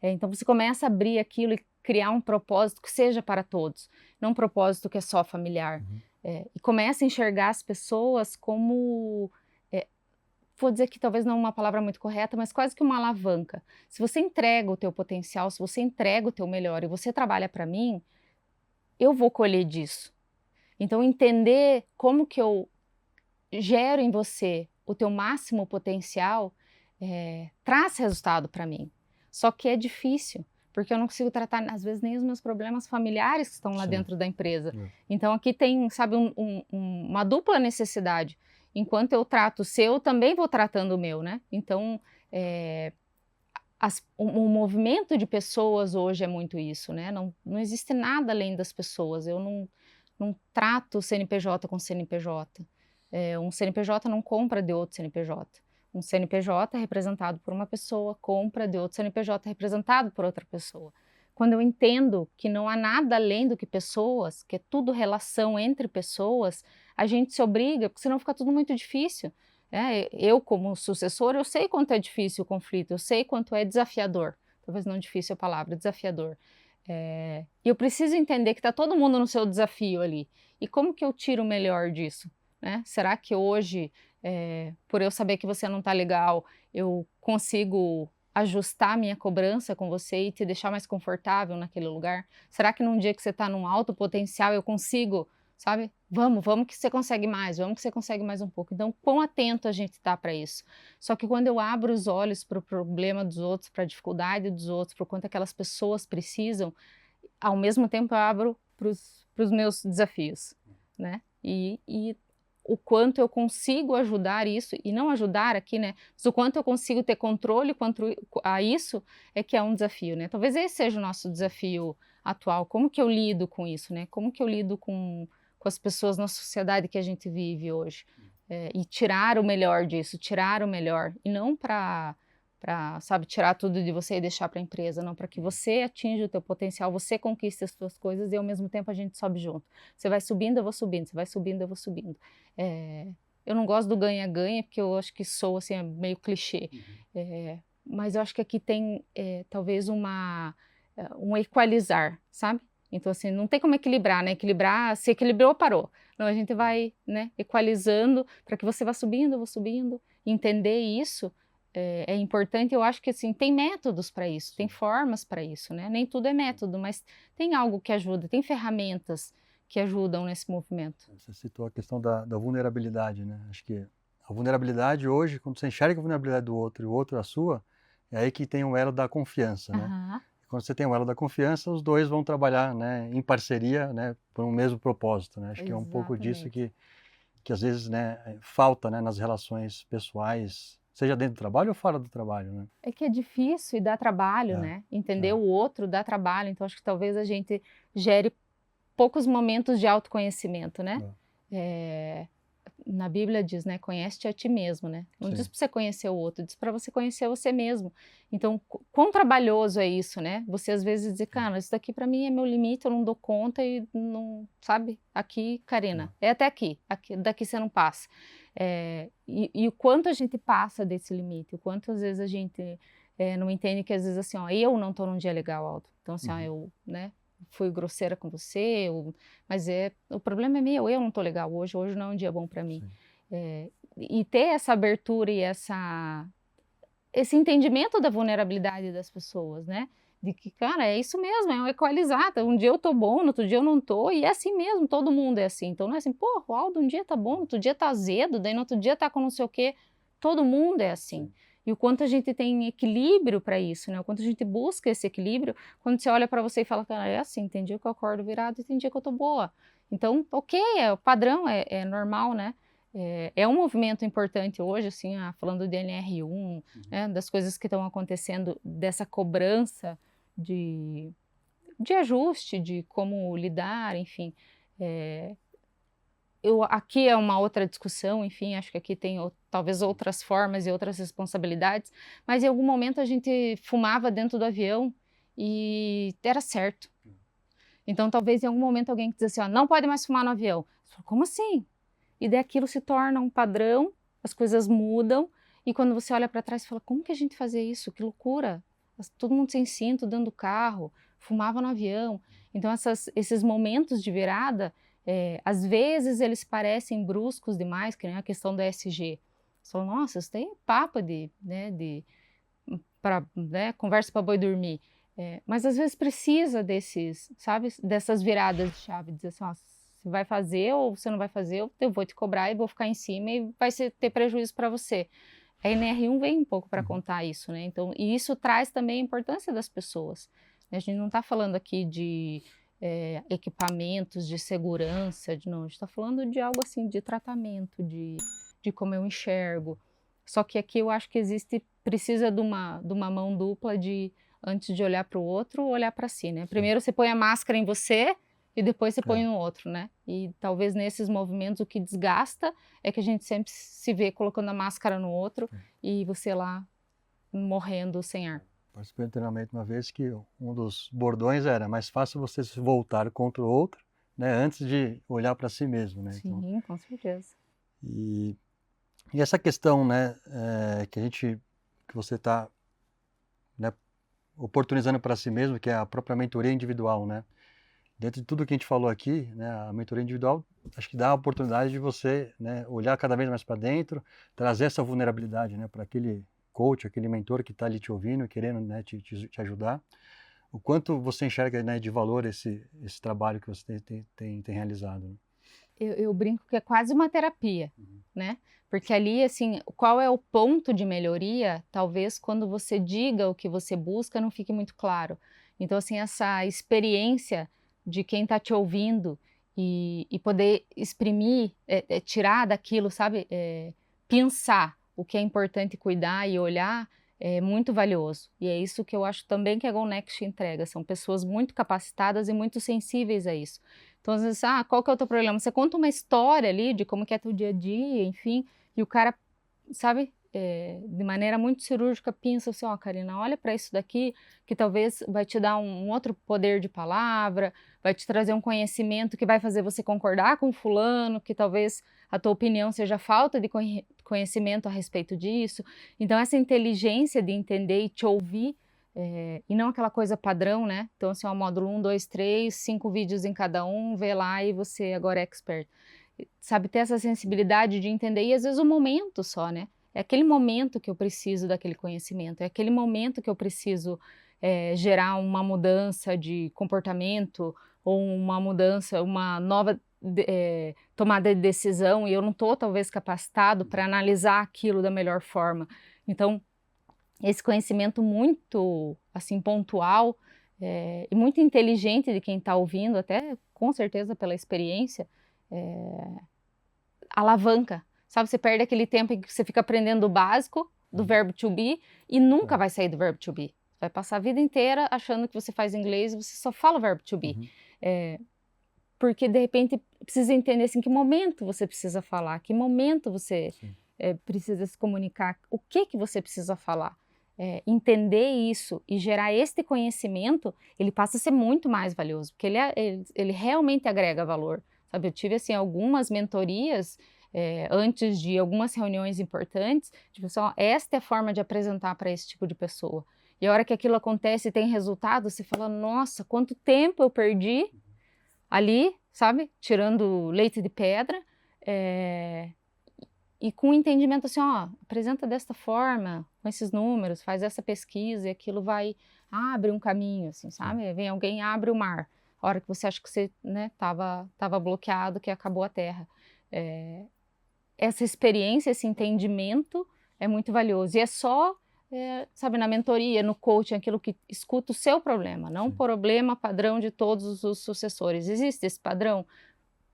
Então você começa a abrir aquilo e criar um propósito que seja para todos, não um propósito que é só familiar. E começa a enxergar as pessoas como, vou dizer que talvez não é uma palavra muito correta, mas quase que uma alavanca. Se você entrega o teu potencial, se você entrega o teu melhor e você trabalha para mim, eu vou colher disso. Então, entender como que eu gero em você o teu máximo potencial traz resultado para mim. Só que é difícil, porque eu não consigo tratar, às vezes, nem os meus problemas familiares que estão lá dentro da empresa. Então, aqui tem, sabe, uma dupla necessidade. Enquanto eu trato o seu, eu também vou tratando o meu, né? Então, o movimento de pessoas hoje é muito isso, né? Não existe nada além das pessoas. Eu não trato o CNPJ com CNPJ. Um CNPJ não compra de outro CNPJ. Um CNPJ representado por uma pessoa compra de outro CNPJ representado por outra pessoa. Quando eu entendo que não há nada além do que pessoas, que é tudo relação entre pessoas, a gente se obriga, porque senão fica tudo muito difícil. Eu, como sucessor, eu sei quanto é difícil o conflito, eu sei quanto é desafiador. Talvez não difícil a palavra, desafiador. E eu preciso entender que está todo mundo no seu desafio ali. E como que eu tiro o melhor disso? Né? Será que hoje, por eu saber que você não está legal, eu consigo ajustar a minha cobrança com você e te deixar mais confortável naquele lugar? Será que num dia que você está num alto potencial eu consigo, sabe? Vamos que você consegue mais, vamos que você consegue mais um pouco. Então, quão atento a gente está para isso? Só que quando eu abro os olhos para o problema dos outros, para a dificuldade dos outros, para o quanto aquelas pessoas precisam, ao mesmo tempo eu abro para os meus desafios, né? E o quanto eu consigo ajudar isso, e não ajudar aqui, né? Mas o quanto eu consigo ter controle quanto a isso é que é um desafio, né? Talvez esse seja o nosso desafio atual. Como que eu lido com isso, né? Como que eu lido com as pessoas na sociedade que a gente vive hoje? E tirar o melhor disso, tirar o melhor. E não para, sabe, tirar tudo de você e deixar para a empresa, não, para que você atinja o teu potencial, você conquiste as suas coisas e ao mesmo tempo a gente sobe junto. Você vai subindo, eu vou subindo, você vai subindo, eu vou subindo. Eu não gosto do ganha-ganha, porque eu acho que sou assim, meio clichê, mas eu acho que aqui tem talvez um equalizar, sabe? Então assim, não tem como equilibrar, né? Equilibrar, se equilibrou, parou. Não, a gente vai, né, equalizando para que você vá subindo, eu vou subindo. Entender isso é importante. Eu acho que assim, tem métodos para isso, tem formas para isso, né? Nem tudo é método, mas tem algo que ajuda, tem ferramentas que ajudam nesse movimento. Você citou a questão da vulnerabilidade, né? Acho que a vulnerabilidade hoje, quando você enxerga a vulnerabilidade do outro e o outro a sua, é aí que tem o elo da confiança, né? Quando você tem o elo da confiança, os dois vão trabalhar, né, em parceria, né, por um mesmo propósito, né? Acho que é um pouco disso que às vezes, né, falta, né, nas relações pessoais, seja dentro do trabalho ou fora do trabalho, né? É que é difícil e dá trabalho, né? Entender o outro dá trabalho, então acho que talvez a gente gere poucos momentos de autoconhecimento, né? Na Bíblia diz, né, conhece-te a ti mesmo, né? Não diz para você conhecer o outro, diz para você conhecer você mesmo. Então, quão trabalhoso é isso, né? Você às vezes diz, cara, isso daqui para mim é meu limite, eu não dou conta e não, sabe? Aqui, Karina, é até aqui, daqui você não passa. E o quanto a gente passa desse limite, o quanto às vezes a gente não entende que às vezes assim, ó, eu não tô num dia legal, Aldo. Então assim, ó, eu, né? Fui grosseira com você, mas o problema é meu, eu não tô legal hoje não é um dia bom para mim. E ter essa abertura e esse entendimento da vulnerabilidade das pessoas, né? De que, cara, é isso mesmo, é um equalizar, um dia eu tô bom, no outro dia eu não tô, e é assim mesmo, todo mundo é assim. Então não é assim, pô, o Aldo um dia tá bom, no outro dia tá azedo, daí no outro dia tá com não sei o quê. Todo mundo é assim. E o quanto a gente tem equilíbrio para isso, né? O quanto a gente busca esse equilíbrio quando você olha para você e fala, cara, é assim, tem dia que eu acordo virado e tem dia que eu tô boa. Então, ok, o padrão, é normal, né? É um movimento importante hoje, assim, falando de NR1, né, das coisas que estão acontecendo, dessa cobrança de ajuste, de como lidar, enfim. Aqui é uma outra discussão, enfim, acho que aqui tem talvez outras formas e outras responsabilidades, mas em algum momento a gente fumava dentro do avião e era certo. Então talvez em algum momento alguém diz assim, ó, não pode mais fumar no avião. Você fala, como assim? E daí aquilo se torna um padrão, as coisas mudam, e quando você olha para trás, você fala, como que a gente fazia isso? Que loucura! Todo mundo sem cinto, dentro do carro, fumava no avião. Então esses momentos de virada, às vezes eles parecem bruscos demais, que nem a questão do ESG. Você fala, nossa, isso tem papo né, conversa para boi dormir. Mas às vezes precisa dessas viradas de chave, dizer assim, ó, você vai fazer ou você não vai fazer, eu vou te cobrar e vou ficar em cima e vai ter prejuízo para você. A NR1 vem um pouco para contar isso, né? Então, e isso traz também a importância das pessoas. A gente não está falando aqui de equipamentos, de segurança, não, a gente está falando de algo assim, de tratamento, de como eu enxergo. Só que aqui eu acho que precisa de uma mão dupla antes de olhar para o outro, olhar para si, né? Primeiro você põe a máscara em você e depois você põe no outro, né? E talvez nesses movimentos o que desgasta é que a gente sempre se vê colocando a máscara no outro e você lá morrendo sem ar. Participei de um treinamento uma vez que um dos bordões era mais fácil você se voltar contra o outro, né, antes de olhar para si mesmo, né? Sim, então, com certeza. E essa questão, né, que você está, né, oportunizando para si mesmo, que é a própria mentoria individual, né? Dentro de tudo que a gente falou aqui, né, a mentoria individual, acho que dá a oportunidade de você, né, olhar cada vez mais para dentro, trazer essa vulnerabilidade, né, para aquele coach, aquele mentor que está ali te ouvindo, querendo, né, te ajudar. O quanto você enxerga, né, de valor esse trabalho que você tem realizado, né? Eu brinco que é quase uma terapia, né? Porque ali, assim, qual é o ponto de melhoria? Talvez quando você diga o que você busca não fique muito claro. Então, assim, essa experiência de quem está te ouvindo e poder exprimir, tirar daquilo, sabe? Pensar o que é importante cuidar e olhar é muito valioso. E é isso que eu acho também que a GoNext entrega. São pessoas muito capacitadas e muito sensíveis a isso. Então, às vezes, qual que é o teu problema? Você conta uma história ali de como que é teu dia a dia, enfim, e o cara, sabe, de maneira muito cirúrgica, pensa assim, ó, Karina, olha para isso daqui, que talvez vai te dar um outro poder de palavra, vai te trazer um conhecimento que vai fazer você concordar com fulano, que talvez a tua opinião seja falta de conhecimento a respeito disso. Então, essa inteligência de entender e te ouvir, e não aquela coisa padrão, né? Então, assim, ó, módulo 1, 2, 3, 5 vídeos em cada um, vê lá e você agora é expert. Sabe, ter essa sensibilidade de entender, e às vezes o momento só, né? É aquele momento que eu preciso daquele conhecimento, é aquele momento que eu preciso gerar uma mudança de comportamento ou uma mudança, uma nova tomada de decisão, e eu não estou talvez capacitado para analisar aquilo da melhor forma. Então, esse conhecimento muito assim pontual e muito inteligente de quem está ouvindo, até com certeza pela experiência, alavanca. Sabe, você perde aquele tempo em que você fica aprendendo o básico do verbo to be e nunca vai sair do verbo to be. Vai passar a vida inteira achando que você faz inglês e você só fala o verbo to be. Porque, de repente, precisa entender assim, que momento você precisa falar, que momento você precisa se comunicar, o que você precisa falar. Entender isso e gerar este conhecimento, ele passa a ser muito mais valioso, porque ele realmente agrega valor. Sabe, eu tive assim, algumas mentorias antes de algumas reuniões importantes, tipo assim, ó, esta é a forma de apresentar para esse tipo de pessoa. E a hora que aquilo acontece e tem resultado, você fala, nossa, quanto tempo eu perdi ali, sabe, tirando leite de pedra, e com o entendimento assim, ó, apresenta desta forma, com esses números, faz essa pesquisa e aquilo abre um caminho, assim, sabe? Vem alguém, abre o mar, a hora que você acha que você, né, tava bloqueado, que acabou a terra. Essa experiência, esse entendimento é muito valioso. E é só, sabe, na mentoria, no coaching, aquilo que escuta o seu problema, não o problema padrão de todos os sucessores. Existe esse padrão?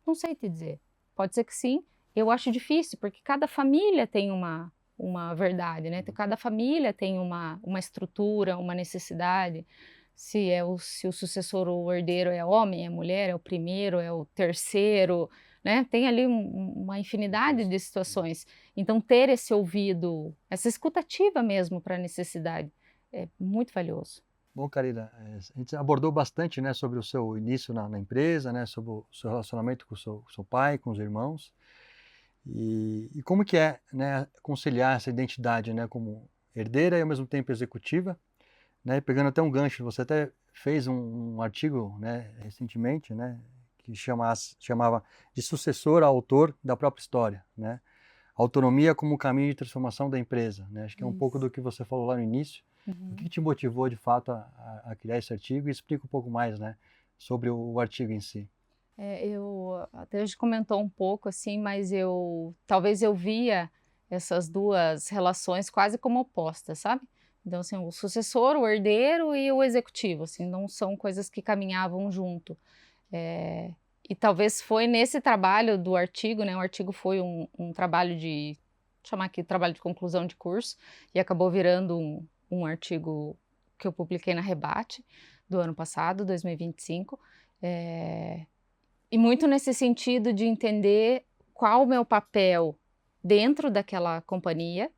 Não sei te dizer. Pode ser que sim. Eu acho difícil, porque cada família tem uma verdade, né? Cada família tem uma estrutura, uma necessidade. Se o sucessor ou o herdeiro é homem, é mulher, é o primeiro, é o terceiro, né? Tem ali uma infinidade de situações. Então, ter esse ouvido, essa escutativa mesmo para a necessidade, é muito valioso. Bom, Karina, a gente abordou bastante, né, sobre o seu início na empresa, né, sobre o seu relacionamento com o seu pai, com os irmãos, e como que é, né, conciliar essa identidade, né, como herdeira e ao mesmo tempo executiva, né, pegando até um gancho, você até fez um artigo, né, recentemente, né, que chamava de sucessor ao autor da própria história, né? Autonomia como caminho de transformação da empresa, né? Acho que é um pouco Isso. do que você falou lá no início. O que te motivou, de fato, a criar esse artigo? E explica um pouco mais, né, sobre o artigo em si. Eu até a gente comentou um pouco assim, mas talvez eu via essas duas relações quase como opostas, sabe? Então assim, o sucessor, o herdeiro e o executivo, assim, não são coisas que caminhavam junto. Eh, e talvez foi nesse trabalho do artigo, né? O artigo foi um trabalho de, chamar aqui trabalho de conclusão de curso, e acabou virando um artigo que eu publiquei na Rebate do ano passado, 2025. E muito nesse sentido de entender qual o meu papel dentro daquela companhia,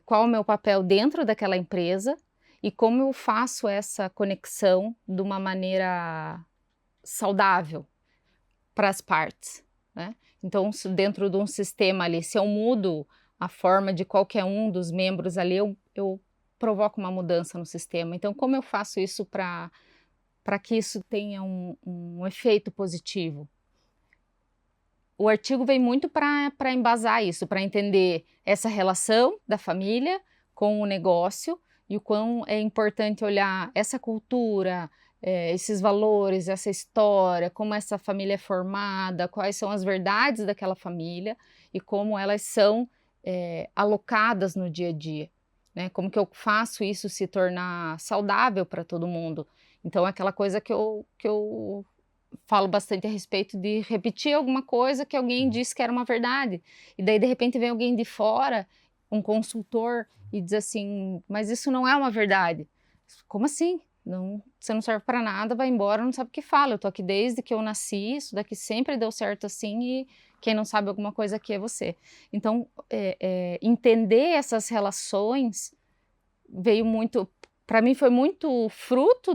qual o meu papel dentro daquela empresa e como eu faço essa conexão de uma maneira saudável para as partes, né? Então, dentro de um sistema ali, se eu mudo a forma de qualquer um dos membros ali, eu provoco uma mudança no sistema. Então, como eu faço isso para que isso tenha um efeito positivo? O artigo vem muito para embasar isso, para entender essa relação da família com o negócio e o quão é importante olhar essa cultura, esses valores, essa história, como essa família é formada, quais são as verdades daquela família e como elas são alocadas no dia a dia, né? Como que eu faço isso se tornar saudável para todo mundo. Então, é aquela coisa que eu falo bastante a respeito de repetir alguma coisa que alguém disse que era uma verdade. E daí, de repente, vem alguém de fora, um consultor, e diz assim: mas isso não é uma verdade. Como assim? Não, você não serve para nada, vai embora, não sabe o que fala. Eu tô aqui desde que eu nasci, isso daqui sempre deu certo assim, e quem não sabe alguma coisa aqui é você. Então, entender essas relações veio muito, para mim foi muito fruto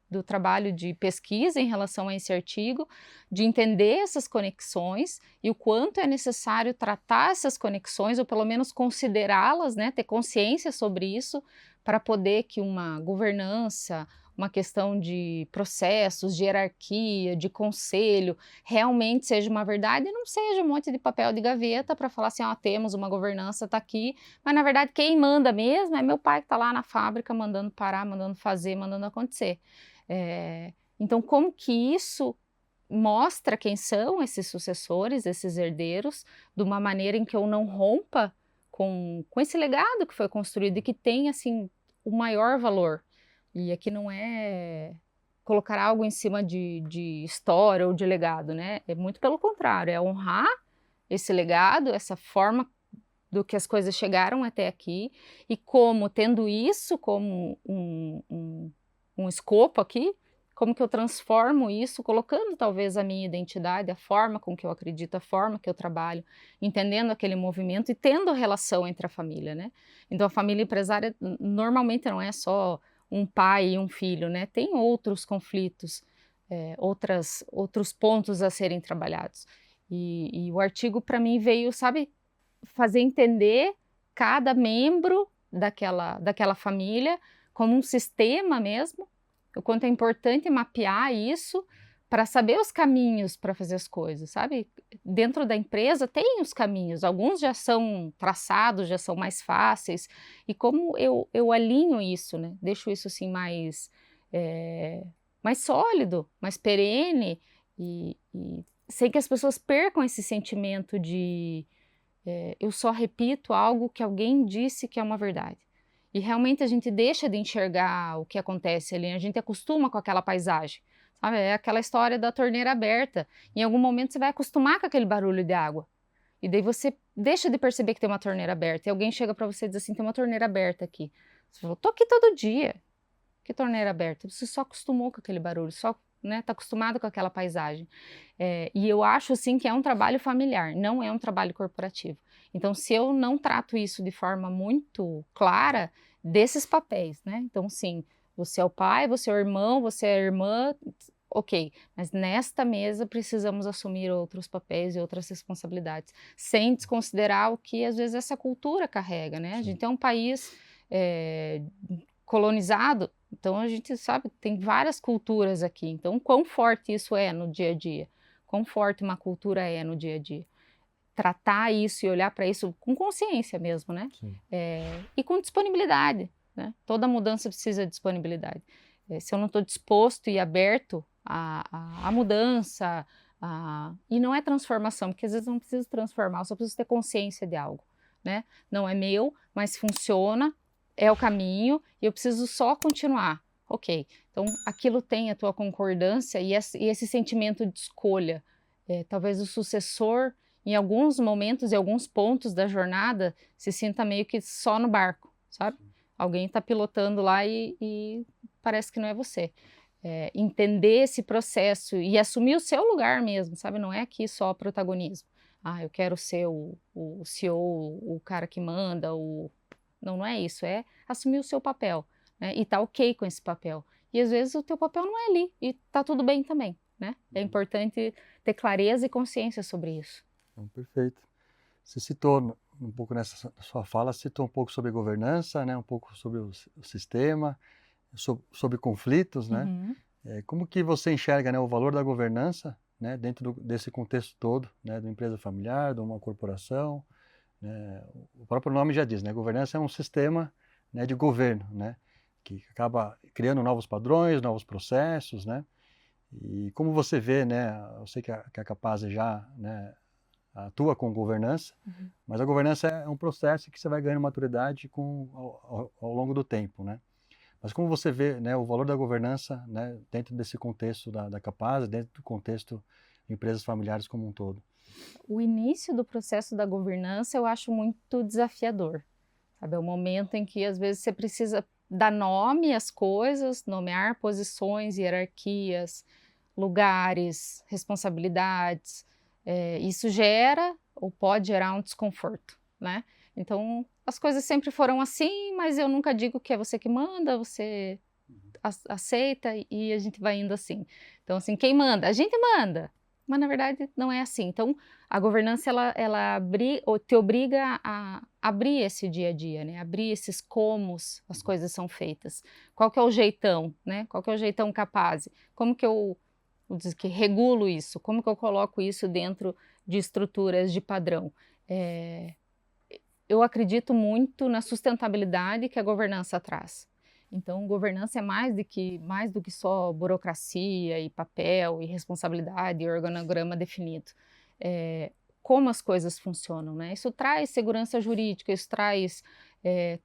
do trabalho de pesquisa em relação a esse artigo, de entender essas conexões e o quanto é necessário tratar essas conexões, ou pelo menos considerá-las, né, ter consciência sobre isso, para poder que uma governança, uma questão de processos, de hierarquia, de conselho, realmente seja uma verdade e não seja um monte de papel de gaveta para falar assim: ó, temos uma governança, está aqui, mas na verdade quem manda mesmo é meu pai que está lá na fábrica mandando parar, mandando fazer, mandando acontecer. Então, como que isso mostra quem são esses sucessores, esses herdeiros, de uma maneira em que eu não rompa com esse legado que foi construído e que tem, assim, o maior valor. E aqui não é colocar algo em cima de história ou de legado, né? É muito pelo contrário, é honrar esse legado, essa forma do que as coisas chegaram até aqui, e como, tendo isso como um escopo aqui, como que eu transformo isso, colocando talvez a minha identidade, a forma com que eu acredito, a forma que eu trabalho, entendendo aquele movimento e tendo relação entre a família, né? Então, a família empresária normalmente não é só um pai e um filho, né? Tem outros conflitos, outros pontos a serem trabalhados. E o artigo, para mim, veio, sabe, fazer entender cada membro daquela família como um sistema mesmo, o quanto é importante mapear isso para saber os caminhos para fazer as coisas, sabe? Dentro da empresa tem os caminhos, alguns já são traçados, já são mais fáceis, e como eu alinho isso, né? Deixo isso assim mais sólido, mais perene, e sem que as pessoas percam esse sentimento de eu só repito algo que alguém disse que é uma verdade. E realmente a gente deixa de enxergar o que acontece ali, a gente acostuma com aquela paisagem, sabe? É aquela história da torneira aberta. Em algum momento você vai acostumar com aquele barulho de água. E daí você deixa de perceber que tem uma torneira aberta. E alguém chega para você e diz assim: tem uma torneira aberta aqui. Você falou: tô aqui todo dia. Que torneira aberta? Você só acostumou com aquele barulho, só, né, tá acostumado com aquela paisagem. E eu acho, assim, que é um trabalho familiar, não é um trabalho corporativo. Então, se eu não trato isso de forma muito clara, desses papéis, né? Então, sim, você é o pai, você é o irmão, você é a irmã, ok, mas nesta mesa precisamos assumir outros papéis e outras responsabilidades, sem desconsiderar o que, às vezes, essa cultura carrega, né? A gente é um país colonizado, Então a gente sabe, tem várias culturas aqui, então quão forte isso é no dia a dia, quão forte uma cultura é no dia a dia. Tratar isso e olhar para isso com consciência mesmo, né? E com disponibilidade, né? Toda mudança precisa de disponibilidade. Se eu não estou disposto e aberto à mudança, e não é transformação, porque às vezes eu não preciso transformar, eu só preciso ter consciência de algo, né? Não é meu, mas funciona, é o caminho, e eu preciso só continuar. Ok, então aquilo tem a tua concordância e esse sentimento de escolha. Talvez o sucessor, em alguns momentos e alguns pontos da jornada, se sinta meio que só no barco, sabe? Alguém está pilotando lá e parece que não é você. Entender esse processo e assumir o seu lugar mesmo, sabe? Não é aqui só protagonismo. Eu quero ser o CEO, o cara que manda, não é isso, é assumir o seu papel, né? E tá ok com esse papel. E às vezes o teu papel não é ali, e tá tudo bem também, né? É importante ter clareza e consciência sobre isso. Perfeito. Você citou um pouco nessa sua fala, citou um pouco sobre governança, né? Um pouco sobre o sistema, sobre conflitos, né? Como que você enxerga, né, o valor da governança, né, dentro desse contexto todo, né, de uma empresa familiar, de uma corporação, né? O próprio nome já diz, né? Governança é um sistema, né, de governo, né, que acaba criando novos padrões, novos processos, né? E como você vê, né? Eu sei que a Capaz já, né, atua com governança, mas a governança é um processo que você vai ganhando maturidade ao longo do tempo, né? Mas como você vê, né, o valor da governança, né, dentro desse contexto da Capaz, dentro do contexto de empresas familiares como um todo? O início do processo da governança eu acho muito desafiador, sabe? É o momento em que às vezes você precisa dar nome às coisas, nomear posições, hierarquias, lugares, responsabilidades. Isso gera ou pode gerar um desconforto, né? Então, as coisas sempre foram assim, mas eu nunca digo que é você que manda, você aceita e a gente vai indo assim. Então, assim, quem manda? A gente manda, mas na verdade não é assim. Então, a governança, ela te obriga a abrir esse dia a dia, né? Abrir esses comos as coisas são feitas. Qual que é o jeitão, né? Qual que é o jeitão capaz? Como que eu que regulo isso? Como que eu coloco isso dentro de estruturas de padrão? Eu acredito muito na sustentabilidade que a governança traz. Então, governança é mais do que só burocracia e papel e responsabilidade e organograma definido. Como as coisas funcionam, né? Isso traz segurança jurídica, isso traz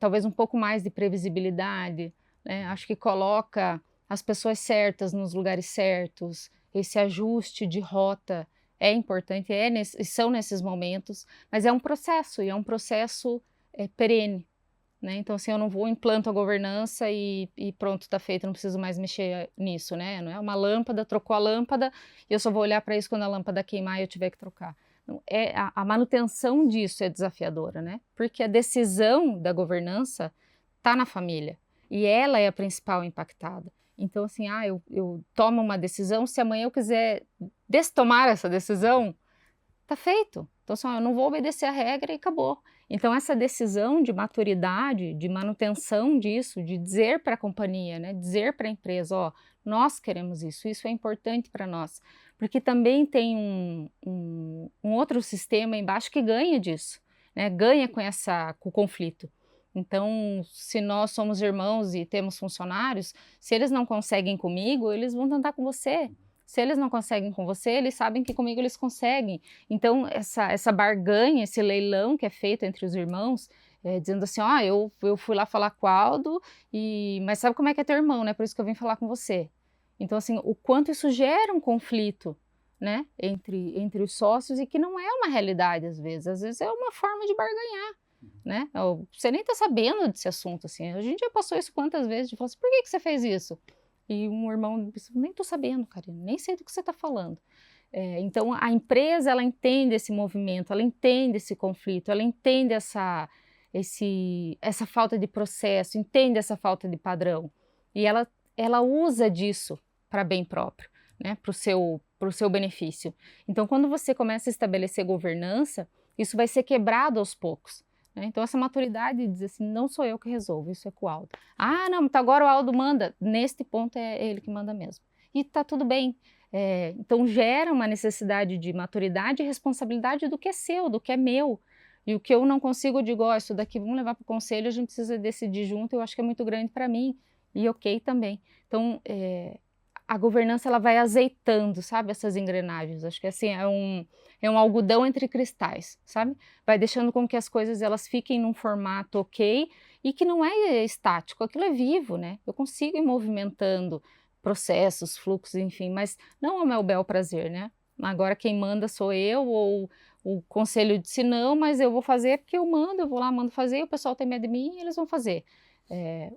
talvez um pouco mais de previsibilidade, né? Acho que coloca as pessoas certas nos lugares certos, esse ajuste de rota é importante, são nesses momentos, mas é um processo, e é um processo perene, né? Então, assim, eu não vou, implanto a governança e pronto, está feito, não preciso mais mexer nisso, né? Não é uma lâmpada, trocou a lâmpada, e eu só vou olhar para isso quando a lâmpada queimar e eu tiver que trocar. Não, a manutenção disso é desafiadora, né? Porque a decisão da governança está na família, e ela é a principal impactada. Então, assim, eu tomo uma decisão, se amanhã eu quiser destomar essa decisão, tá feito. Então, assim, eu não vou obedecer a regra e acabou. Então, essa decisão de maturidade, de manutenção disso, de dizer para a companhia, né, dizer para a empresa, ó, nós queremos isso é importante para nós. Porque também tem um outro sistema embaixo que ganha disso, né, ganha com o conflito. Então, se nós somos irmãos e temos funcionários, se eles não conseguem comigo, eles vão tentar com você. Se eles não conseguem com você, eles sabem que comigo eles conseguem. Então, essa barganha, esse leilão que é feito entre os irmãos, dizendo assim, eu fui lá falar com o Aldo, mas sabe como é que é teu irmão, né? Por isso que eu vim falar com você. Então, assim, o quanto isso gera um conflito, né? Entre os sócios, e que não é uma realidade às vezes é uma forma de barganhar. Né? Você nem está sabendo desse assunto, assim. A gente já passou isso quantas vezes, de falar assim, por que você fez isso? E um irmão disse, nem estou sabendo, Karina, nem sei do que você está falando. Então, a empresa, ela entende esse movimento, ela entende esse conflito, ela entende essa falta de processo, entende essa falta de padrão. E ela usa disso para bem próprio, né? Para o seu benefício. Então, quando você começa a estabelecer governança, isso vai ser quebrado aos poucos. né? Então essa maturidade de dizer assim, não sou eu que resolvo, isso é com o Aldo. Ah, não, então agora o Aldo manda. Neste ponto é ele que manda mesmo. E tá tudo bem. Então gera uma necessidade de maturidade e responsabilidade do que é seu, do que é meu. E o que eu não consigo, eu digo, ó, isso daqui vamos levar para o conselho, a gente precisa decidir junto, eu acho que é muito grande para mim. E ok também. Então, a governança ela vai azeitando, sabe, essas engrenagens. Acho que assim é um algodão entre cristais, sabe? Vai deixando com que as coisas elas fiquem num formato ok e que não é estático, aquilo é vivo, né? Eu consigo ir movimentando processos, fluxos, enfim, mas não ao meu bel prazer, né? Agora quem manda sou eu ou o conselho disse não, mas eu vou fazer porque eu mando, eu vou lá, mando fazer, o pessoal tem medo de mim e eles vão fazer.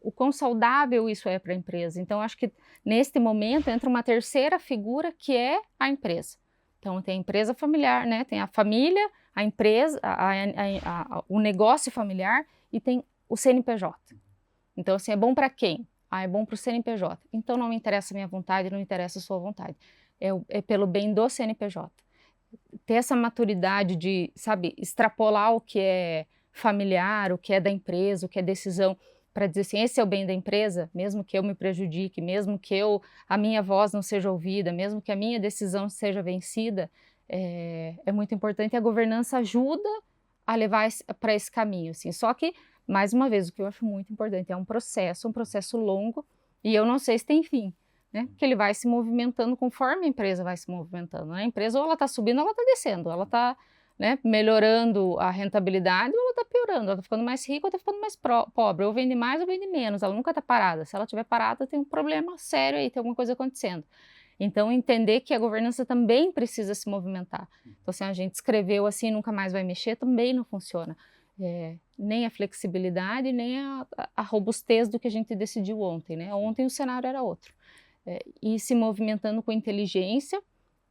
O quão saudável isso é para a empresa. Então, acho que neste momento entra uma terceira figura que é a empresa. Então, tem a empresa familiar, né? Tem a família, a empresa, o negócio familiar e tem o CNPJ. Então, assim, é bom para quem? É bom para o CNPJ. Então, não me interessa a minha vontade, não me interessa a sua vontade. É pelo bem do CNPJ. Ter essa maturidade de, sabe, extrapolar o que é familiar, o que é da empresa, o que é decisão, para dizer assim, esse é o bem da empresa, mesmo que eu me prejudique, mesmo que a minha voz não seja ouvida, mesmo que a minha decisão seja vencida, é muito importante. A governança ajuda a levar para esse caminho, assim. Só que, mais uma vez, o que eu acho muito importante é um processo longo, e eu não sei se tem fim, né? Porque ele vai se movimentando conforme a empresa vai se movimentando, né? A empresa ou ela está subindo ou ela está descendo, ela está, né, melhorando a rentabilidade ou ela está piorando, ela está ficando mais rica ou está ficando mais pobre, ou vende mais ou vende menos, ela nunca está parada. Se ela estiver parada, tem um problema sério aí, tem alguma coisa acontecendo. Então, entender que a governança também precisa se movimentar. Então, se a gente escreveu assim nunca mais vai mexer, também não funciona. Nem a flexibilidade, nem a robustez do que a gente decidiu ontem, né? Ontem o cenário era outro. E se movimentando com inteligência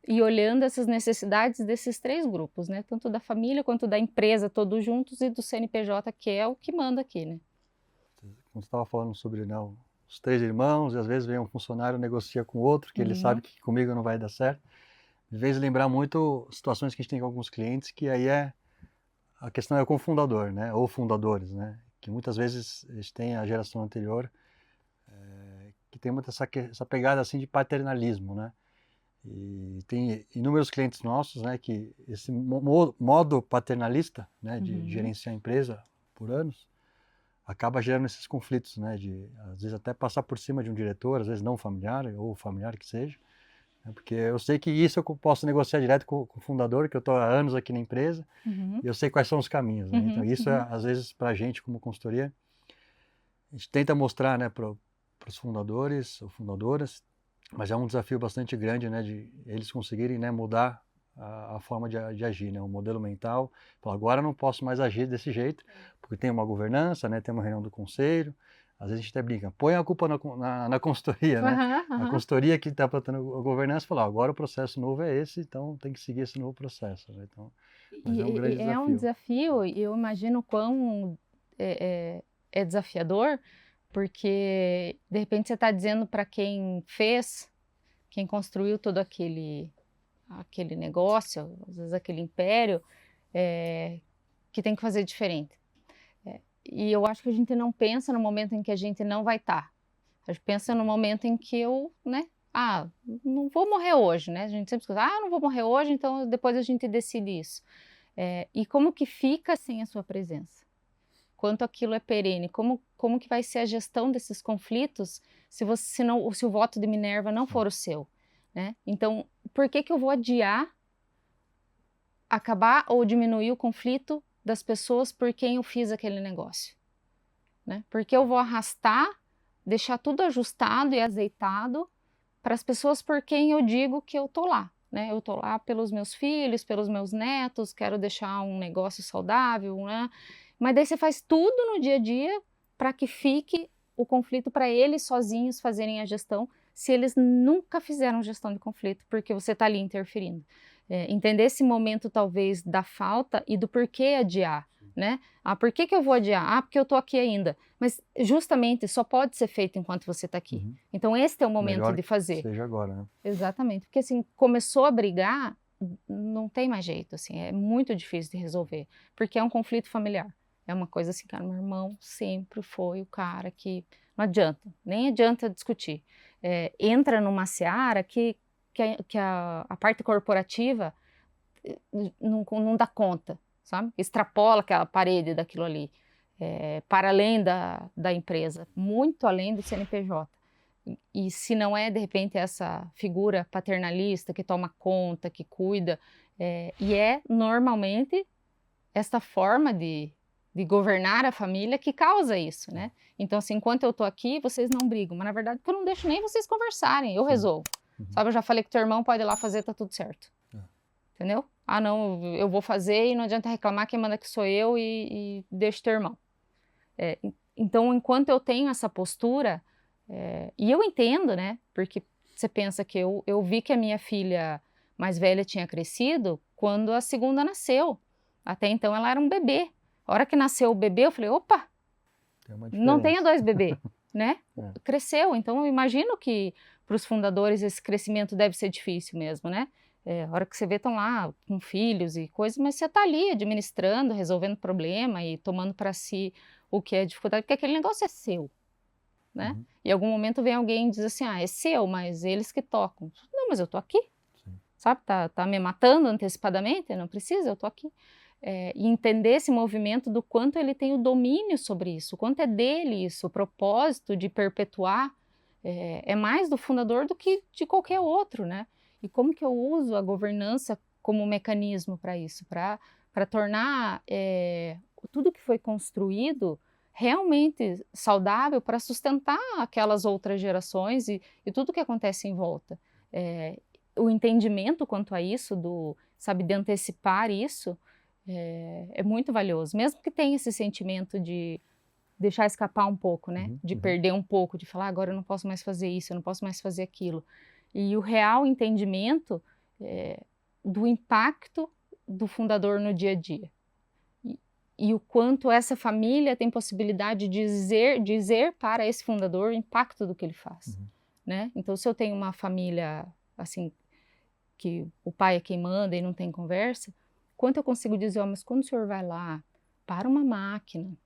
e olhando essas necessidades desses três grupos, né? Tanto da família quanto da empresa, todos juntos, e do CNPJ, que é o que manda aqui, né? Quando você estava falando sobre, né, os três irmãos, e às vezes vem um funcionário, negocia com o outro, que ele sabe que comigo não vai dar certo. Me fez lembrar muito situações que a gente tem com alguns clientes, que aí a questão é o cofundador, né? Ou fundadores, né? Que muitas vezes eles têm a geração anterior, que tem muito essa pegada assim de paternalismo, né? E tem inúmeros clientes nossos, né, que esse modo paternalista, né, de gerenciar a empresa por anos, acaba gerando esses conflitos, né, de às vezes até passar por cima de um diretor, às vezes não familiar, ou familiar que seja, né, porque eu sei que isso eu posso negociar direto com o fundador, que eu estou há anos aqui na empresa, e eu sei quais são os caminhos, né? Então isso às vezes para a gente como consultoria, a gente tenta mostrar, né, para os fundadores ou fundadoras, mas é um desafio bastante grande, né, de eles conseguirem, né, mudar a forma de agir, né, o modelo mental. Falar, agora eu não posso mais agir desse jeito, porque tem uma governança, né, tem uma reunião do conselho. Às vezes a gente até brinca, põe a culpa na consultoria, né? A consultoria que está plantando a governança fala, agora o processo novo é esse, então tem que seguir esse novo processo, né? Então, mas é um grande desafio. É um desafio, e eu imagino quão é desafiador, porque de repente você está dizendo para quem fez, quem construiu todo aquele negócio, às vezes aquele império, que tem que fazer diferente. E eu acho que a gente não pensa no momento em que a gente não vai estar. A gente pensa no momento em que eu, né? Não vou morrer hoje, né? A gente sempre escuta, não vou morrer hoje, então depois a gente decide isso. E como que fica sem a sua presença? Quanto aquilo é perene? Como que vai ser a gestão desses conflitos se o voto de Minerva não for o seu, né? Então, por que eu vou adiar acabar ou diminuir o conflito das pessoas por quem eu fiz aquele negócio, né? Porque eu vou arrastar, deixar tudo ajustado e azeitado para as pessoas por quem eu digo que eu tô lá, né? Eu tô lá pelos meus filhos, pelos meus netos, quero deixar um negócio saudável, né? Mas daí você faz tudo no dia a dia para que fique o conflito para eles sozinhos fazerem a gestão, se eles nunca fizeram gestão de conflito, porque você está ali interferindo. Entender esse momento, talvez, da falta e do porquê adiar, né? Por que eu vou adiar? Porque eu estou aqui ainda. Mas, justamente, só pode ser feito enquanto você está aqui. Então, esse é o momento melhor de fazer. Que seja agora, né? Exatamente. Porque, assim, começou a brigar, não tem mais jeito, assim, é muito difícil de resolver, porque é um conflito familiar. é uma coisa assim, cara, meu irmão sempre foi o cara que não adianta, nem adianta discutir. Entra numa seara que a parte corporativa não dá conta, sabe? Extrapola aquela parede daquilo ali, para além da empresa, muito além do CNPJ. E se não é, de repente, essa figura paternalista que toma conta, que cuida, e normalmente esta forma de governar a família que causa isso, né? Então, assim, enquanto eu tô aqui, vocês não brigam, mas na verdade eu não deixo nem vocês conversarem, eu resolvo. Sabe, eu já falei que teu irmão pode ir lá fazer, tá tudo certo. Entendeu? Ah, não, eu vou fazer e não adianta reclamar, quem manda aqui sou eu e deixa teu irmão. Então, enquanto eu tenho essa postura, e eu entendo, né? Porque você pensa que eu vi que a minha filha mais velha tinha crescido quando a segunda nasceu. Até então ela era um bebê. A hora que nasceu o bebê, eu falei, opa, não tenha 2 bebês, né? Cresceu, então eu imagino que para os fundadores esse crescimento deve ser difícil mesmo, né? A hora que você vê estão lá com filhos e coisas, mas você está ali administrando, resolvendo problema e tomando para si o que é dificuldade, porque aquele negócio é seu, né? E em algum momento vem alguém e diz assim, é seu, mas eles que tocam. Não, mas eu tô aqui, sabe? Tá me matando antecipadamente, não precisa, eu tô aqui. E entender esse movimento do quanto ele tem o domínio sobre isso, o quanto é dele isso, o propósito de perpetuar é mais do fundador do que de qualquer outro, né? E como que eu uso a governança como mecanismo para isso, para tornar tudo que foi construído realmente saudável para sustentar aquelas outras gerações e tudo que acontece em volta. O entendimento quanto a isso, de antecipar isso, é muito valioso, mesmo que tenha esse sentimento de deixar escapar um pouco, né? De perder um pouco, de falar, agora eu não posso mais fazer isso, eu não posso mais fazer aquilo. E o real entendimento do impacto do fundador no dia a dia. E o quanto essa família tem possibilidade de dizer para esse fundador o impacto do que ele faz, né? Então, se eu tenho uma família, assim, que o pai é quem manda e não tem conversa, quanto eu consigo dizer, mas quando o senhor vai lá, para uma máquina,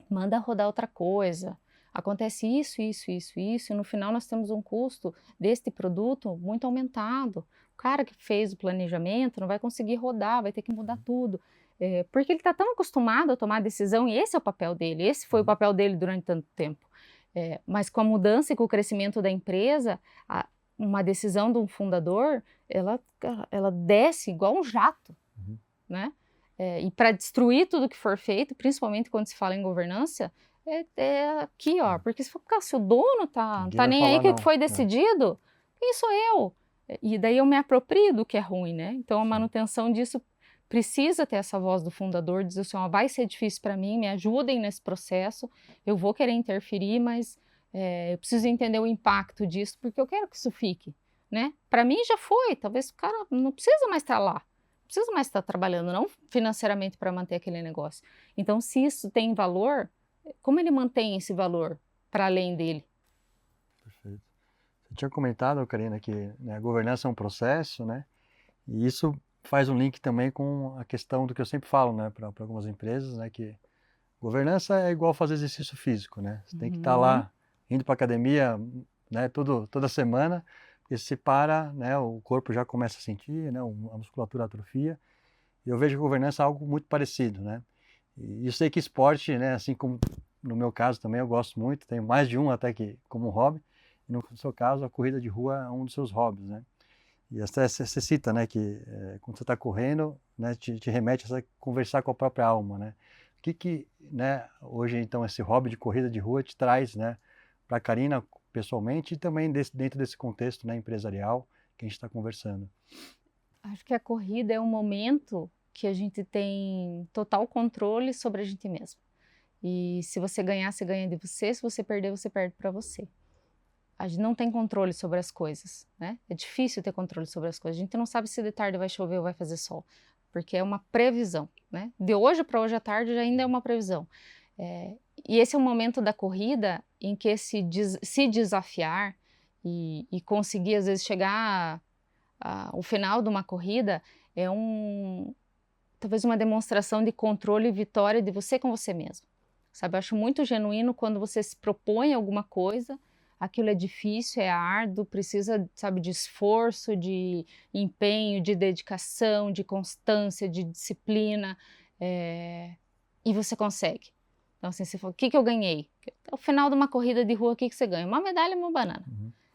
manda rodar outra coisa, acontece isso, e no final nós temos um custo deste produto muito aumentado. O cara que fez o planejamento não vai conseguir rodar, vai ter que mudar tudo. Porque ele está tão acostumado a tomar decisão, e esse é o papel dele, esse foi o papel dele durante tanto tempo. Mas com a mudança e com o crescimento da empresa, uma decisão de um fundador, ela desce igual um jato, né? E para destruir tudo que for feito, principalmente quando se fala em governança, aqui, ó, porque se o dono tá nem aí que foi decidido, quem sou eu? E daí eu me aproprio do que é ruim, né? Então a manutenção disso precisa ter essa voz do fundador, dizer assim, ó, vai ser difícil para mim, me ajudem nesse processo, eu vou querer interferir, mas eu preciso entender o impacto disso, porque eu quero que isso fique, né? Para mim já foi, talvez o cara não precisa mais estar lá, não precisa mais estar trabalhando, não financeiramente para manter aquele negócio. Então, se isso tem valor, como ele mantém esse valor para além dele? Perfeito. Você tinha comentado, Karina, que a governança é um processo, né? E isso faz um link também com a questão do que eu sempre falo, né, para algumas empresas, né, que governança é igual fazer exercício físico, né? Você tem que estar lá indo para academia, né, toda semana, porque se para, né, o corpo já começa a sentir, né, a musculatura atrofia. E eu vejo que a governança é algo muito parecido, né? E eu sei que esporte, né, assim como no meu caso também eu gosto muito, tenho mais de um até que como hobby. E no seu caso, a corrida de rua é um dos seus hobbies, né? E até você cita, né, que quando você está correndo, né, te remete a conversar com a própria alma, né? O que, né, hoje então esse hobby de corrida de rua te traz, né, para a Karina pessoalmente e também dentro desse contexto, né, empresarial que a gente está conversando? Acho que a corrida é um momento que a gente tem total controle sobre a gente mesmo. E se você ganhar, você ganha de você, se você perder, você perde para você. A gente não tem controle sobre as coisas, né? É difícil ter controle sobre as coisas. A gente não sabe se de tarde vai chover ou vai fazer sol, porque é uma previsão, né? De hoje para hoje à tarde já ainda é uma previsão. E esse é um momento da corrida em que se desafiar e conseguir, às vezes, chegar ao final de uma corrida talvez uma demonstração de controle e vitória de você com você mesmo, sabe? Eu acho muito genuíno quando você se propõe alguma coisa, aquilo é difícil, é árduo, precisa, sabe, de esforço, de empenho, de dedicação, de constância, de disciplina, e você consegue. Então, assim, você fala, o que que eu ganhei? Ao final de uma corrida de rua, o que que você ganha? Uma medalha e uma banana.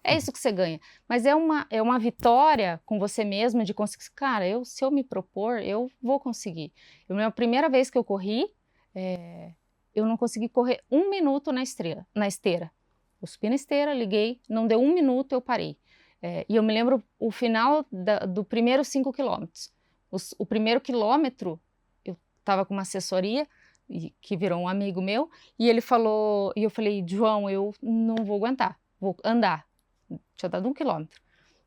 É isso que você ganha. Mas é uma vitória com você mesmo de conseguir. Cara, se eu me propor, eu vou conseguir. A primeira vez que eu corri, eu não consegui correr 1 minuto na esteira. Eu subi na esteira, liguei, não deu 1 minuto, eu parei. E eu me lembro o final do primeiro 5 quilômetros. O primeiro quilômetro, eu estava com uma assessoria, que virou um amigo meu, e ele falou, e eu falei, João, eu não vou aguentar, vou andar. Tinha dado 1 quilômetro.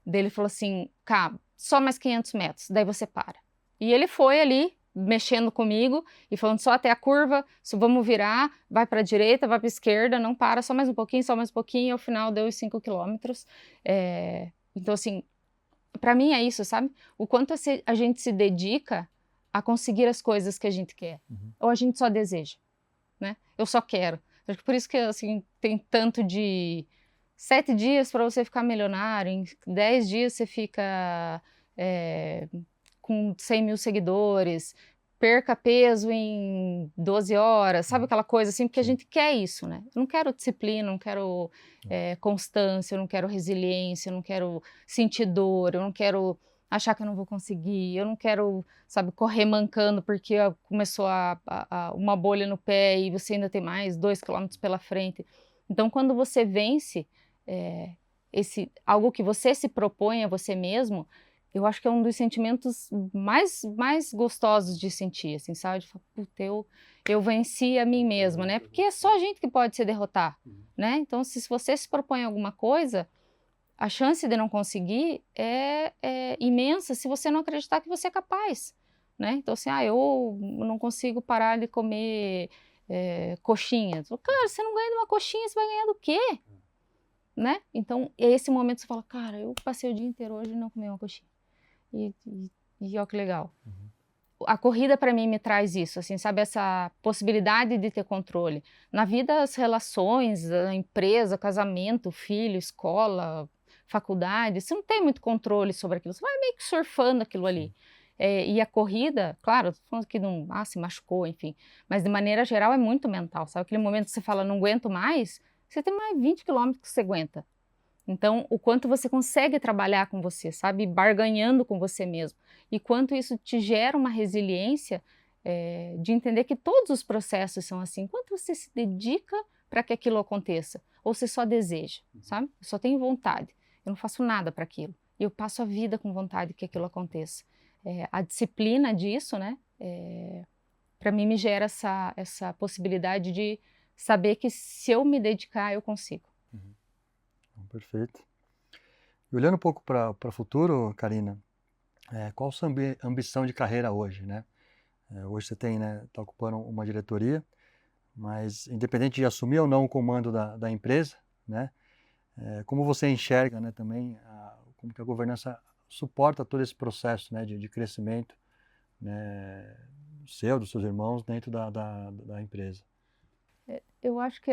Daí ele falou assim, cá, só mais 500 metros, daí você para. E ele foi ali, mexendo comigo e falando só até a curva, vamos virar, vai para a direita, vai para a esquerda, não para, só mais um pouquinho, e ao final deu os 5 quilômetros. Então, assim, para mim é isso, sabe? O quanto a gente se dedica a conseguir as coisas que a gente quer, ou a gente só deseja, né? Eu só quero. Acho que por isso que, assim, tem tanto de 7 dias para você ficar milionário, em 10 dias você fica com 100 mil seguidores, perca peso em 12 horas, sabe aquela coisa assim? Porque a gente quer isso, né? Eu não quero disciplina, não quero constância, eu não quero resiliência, eu não quero sentir dor, eu não quero achar que eu não vou conseguir, eu não quero, sabe, correr mancando porque começou uma bolha no pé e você ainda tem mais 2 quilômetros pela frente. Então, quando você vence algo que você se propõe a você mesmo, eu acho que é um dos sentimentos mais gostosos de sentir, assim, sabe? De falar, puta, eu venci a mim mesma, né? Porque é só a gente que pode se derrotar, né? Então, se você se propõe alguma coisa, a chance de não conseguir é imensa se você não acreditar que você é capaz, né? Então, assim, eu não consigo parar de comer coxinha. Cara, você não ganha de uma coxinha, você vai ganhar do quê? Né? Então, é esse momento que você fala, cara, eu passei o dia inteiro hoje e não comi uma coxinha. E olha que legal. A corrida para mim me traz isso, assim, sabe, essa possibilidade de ter controle. Na vida, as relações, a empresa, casamento, filho, escola, faculdade, você não tem muito controle sobre aquilo, você vai meio que surfando aquilo ali. E a corrida, claro, tô falando que não, se machucou, enfim, mas de maneira geral é muito mental, sabe? Aquele momento que você fala, não aguento mais, você tem mais 20 quilômetros que você aguenta. Então, o quanto você consegue trabalhar com você, sabe? Barganhando com você mesmo. E quanto isso te gera uma resiliência de entender que todos os processos são assim. Quanto você se dedica para que aquilo aconteça? Ou você só deseja, sabe? Eu só tenho vontade. Eu não faço nada para aquilo. E eu passo a vida com vontade que aquilo aconteça. A disciplina disso, né? Para mim, me gera essa possibilidade de saber que se eu me dedicar, eu consigo. Perfeito. E olhando um pouco para o futuro, Karina, qual a sua ambição de carreira hoje, né? Hoje você está ocupando uma diretoria, mas independente de assumir ou não o comando da empresa, né? Como você enxerga, né, também como que a governança suporta todo esse processo, né, de crescimento, né, seu, dos seus irmãos dentro da empresa? Eu acho que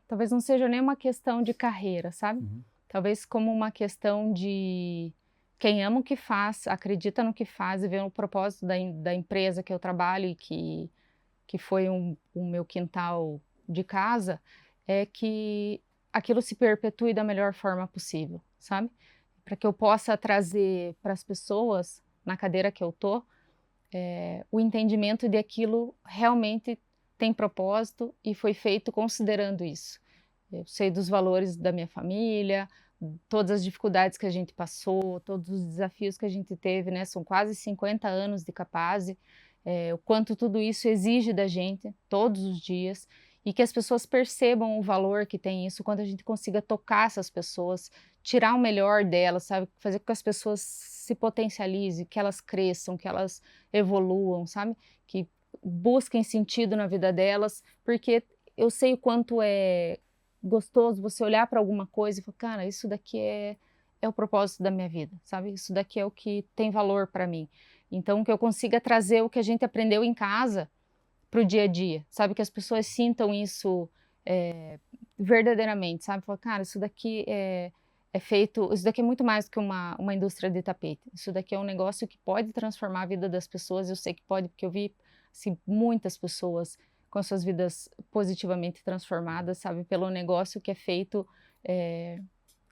talvez não seja nem uma questão de carreira, sabe? Talvez como uma questão de quem ama o que faz, acredita no que faz e vê o propósito da empresa que eu trabalho e que foi o meu quintal de casa, é que aquilo se perpetue da melhor forma possível, sabe? Para que eu possa trazer para as pessoas, na cadeira que eu tô, o entendimento de aquilo realmente tem propósito e foi feito considerando isso. Eu sei dos valores da minha família, todas as dificuldades que a gente passou, todos os desafios que a gente teve, né? São quase 50 anos de Capase, o quanto tudo isso exige da gente todos os dias e que as pessoas percebam o valor que tem isso, quando a gente consiga tocar essas pessoas, tirar o melhor delas, sabe? Fazer com que as pessoas se potencializem, que elas cresçam, que elas evoluam, sabe? Que busquem sentido na vida delas, porque eu sei o quanto é gostoso você olhar para alguma coisa e falar, cara, isso daqui é o propósito da minha vida, sabe? Isso daqui é o que tem valor para mim. Então, que eu consiga trazer o que a gente aprendeu em casa para o dia a dia, sabe? Que as pessoas sintam isso verdadeiramente, sabe? Falar, cara, isso daqui é feito, isso daqui é muito mais do que uma indústria de tapete. Isso daqui é um negócio que pode transformar a vida das pessoas. Eu sei que pode, porque eu vi assim, muitas pessoas com as suas vidas positivamente transformadas, sabe? Pelo negócio que é feito,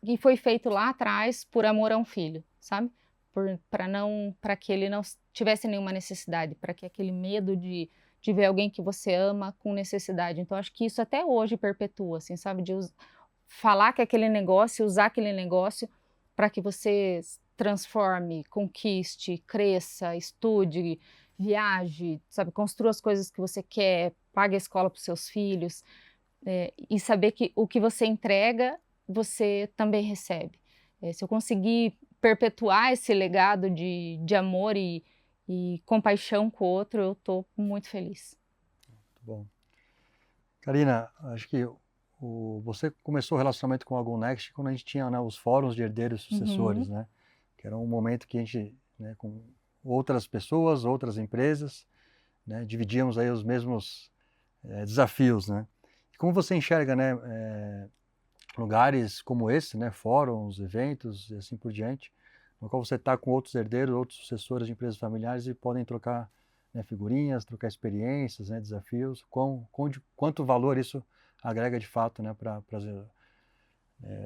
que foi feito lá atrás por amor a um filho, sabe? Para que ele não tivesse nenhuma necessidade, para que aquele medo de ver alguém que você ama com necessidade. Então, acho que isso até hoje perpetua, assim, sabe? De falar que aquele negócio, usar aquele negócio para que você transforme, conquiste, cresça, estude, viaje, sabe? Construa as coisas que você quer, pague a escola para os seus filhos, e saber que o que você entrega, você também recebe. Se eu conseguir perpetuar esse legado de amor e compaixão com o outro, eu estou muito feliz. Muito bom. Karina, acho que você começou o relacionamento com a GoNext quando a gente tinha, né, os fóruns de herdeiros e sucessores, né? Que era um momento que a gente, né, com outras pessoas, outras empresas, né, dividíamos aí os mesmos desafios, né? E como você enxerga, né, lugares como esse, né, fóruns, eventos e assim por diante, no qual você está com outros herdeiros, outros sucessores de empresas familiares e podem trocar, né, figurinhas, trocar experiências, né, desafios, quanto valor isso agrega de fato, né, para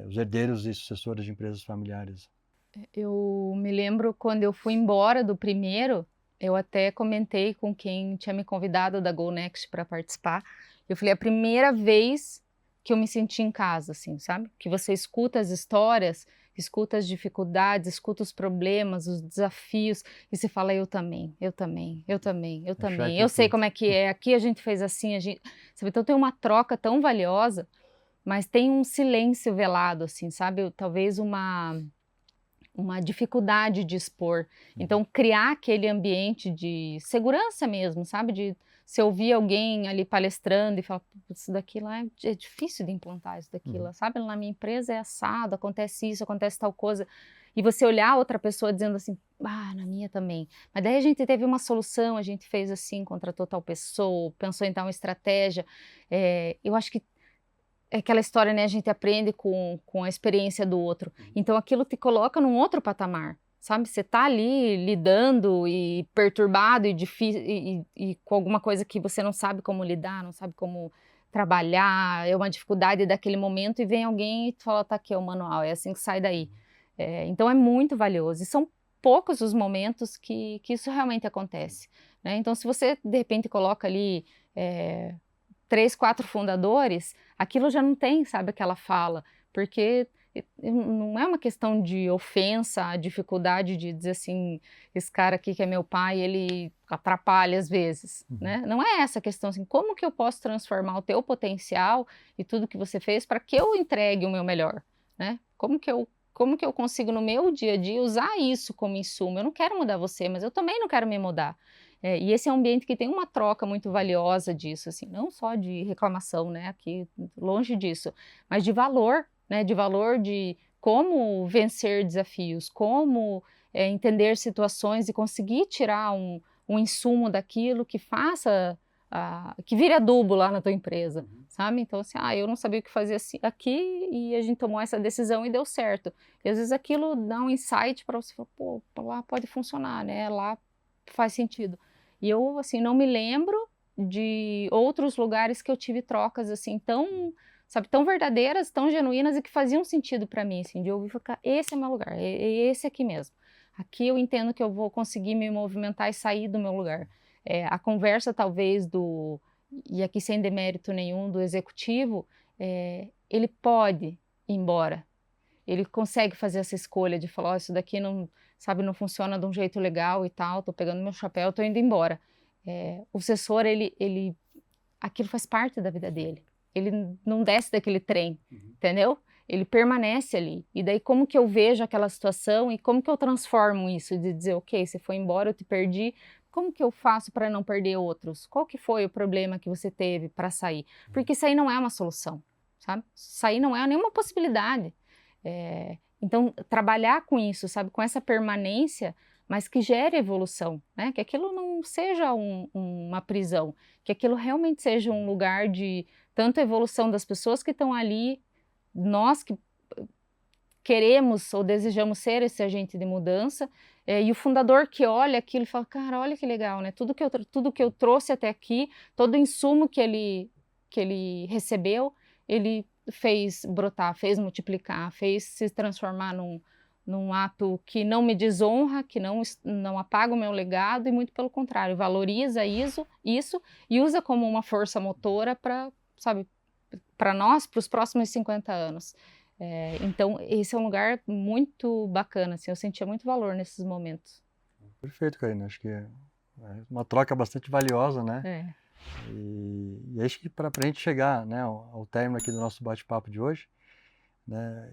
os herdeiros e sucessores de empresas familiares. Eu me lembro quando eu fui embora do primeiro, eu até comentei com quem tinha me convidado da GoNext para participar. Eu falei, a primeira vez que eu me senti em casa, assim, sabe? Que você escuta as histórias, escuta as dificuldades, escuta os problemas, os desafios, e você fala, eu também, eu também, eu também, eu também. Eu sei como é que é, aqui a gente fez assim, sabe? Então tem uma troca tão valiosa, mas tem um silêncio velado, assim, sabe? Talvez uma dificuldade de expor. Então, criar aquele ambiente de segurança mesmo, sabe? De se ouvir alguém ali palestrando e falar, isso daqui lá é difícil de implantar isso daqui lá, sabe? Na minha empresa é assado, acontece isso, acontece tal coisa. E você olhar outra pessoa dizendo assim, na minha também. Mas daí a gente teve uma solução, a gente fez assim, contratou tal pessoa, pensou em tal estratégia. Eu acho que é aquela história, né? A gente aprende com a experiência do outro. Então, aquilo te coloca num outro patamar, sabe? Você tá ali lidando e perturbado e difícil e com alguma coisa que você não sabe como lidar, não sabe como trabalhar, é uma dificuldade daquele momento e vem alguém e fala, tá aqui é o manual, é assim que sai daí. Então, é muito valioso. E são poucos os momentos que isso realmente acontece, né? Então, se você, de repente, coloca ali 3, 4 fundadores, aquilo já não tem, sabe, aquela fala, porque não é uma questão de ofensa, a dificuldade de dizer assim, esse cara aqui que é meu pai, ele atrapalha às vezes, né? Não é essa a questão, assim, como que eu posso transformar o teu potencial e tudo que você fez para que eu entregue o meu melhor, né? Como que eu consigo no meu dia a dia usar isso como insumo? Eu não quero mudar você, mas eu também não quero me mudar. E esse é um ambiente que tem uma troca muito valiosa disso, assim, não só de reclamação, né, aqui longe disso, mas de valor, né, de valor de como vencer desafios, como entender situações e conseguir tirar um insumo daquilo que faça, que vire adubo lá na tua empresa, sabe? Então, assim, eu não sabia o que fazer assim, aqui e a gente tomou essa decisão e deu certo. E às vezes aquilo dá um insight para você falar, pô, lá pode funcionar, né, lá faz sentido. E eu, assim, não me lembro de outros lugares que eu tive trocas, assim, tão, sabe, tão verdadeiras, tão genuínas e que faziam sentido para mim, assim, de ouvir e falar, esse é meu lugar, é esse aqui mesmo. Aqui eu entendo que eu vou conseguir me movimentar e sair do meu lugar. A conversa, talvez, e aqui sem demérito nenhum, do executivo, ele pode ir embora. Ele consegue fazer essa escolha de falar, isso daqui não, sabe, não funciona de um jeito legal e tal, tô pegando meu chapéu, tô indo embora. O sucessor, aquilo faz parte da vida dele. Ele não desce daquele trem, entendeu? Ele permanece ali. E daí como que eu vejo aquela situação e como que eu transformo isso? De dizer, ok, você foi embora, eu te perdi, como que eu faço para não perder outros? Qual que foi o problema que você teve para sair? Porque isso aí não é uma solução, sabe? Sair não é nenhuma possibilidade. Então, trabalhar com isso, sabe, com essa permanência, mas que gere evolução, né? Que aquilo não seja uma prisão, que aquilo realmente seja um lugar de tanto evolução das pessoas que estão ali, nós que queremos ou desejamos ser esse agente de mudança, e o fundador que olha aquilo e fala, cara, olha que legal, né? Tudo que eu trouxe até aqui, todo o insumo que ele recebeu, ele fez brotar, fez multiplicar, fez se transformar num ato que não me desonra, que não apaga o meu legado, e muito pelo contrário, valoriza isso e usa como uma força motora para, sabe, para nós, para os próximos 50 anos. Então, esse é um lugar muito bacana, assim, eu sentia muito valor nesses momentos. Perfeito, Karina. Acho que é uma troca bastante valiosa, né? É. E acho que para a gente chegar, né, ao término aqui do nosso bate-papo de hoje, né,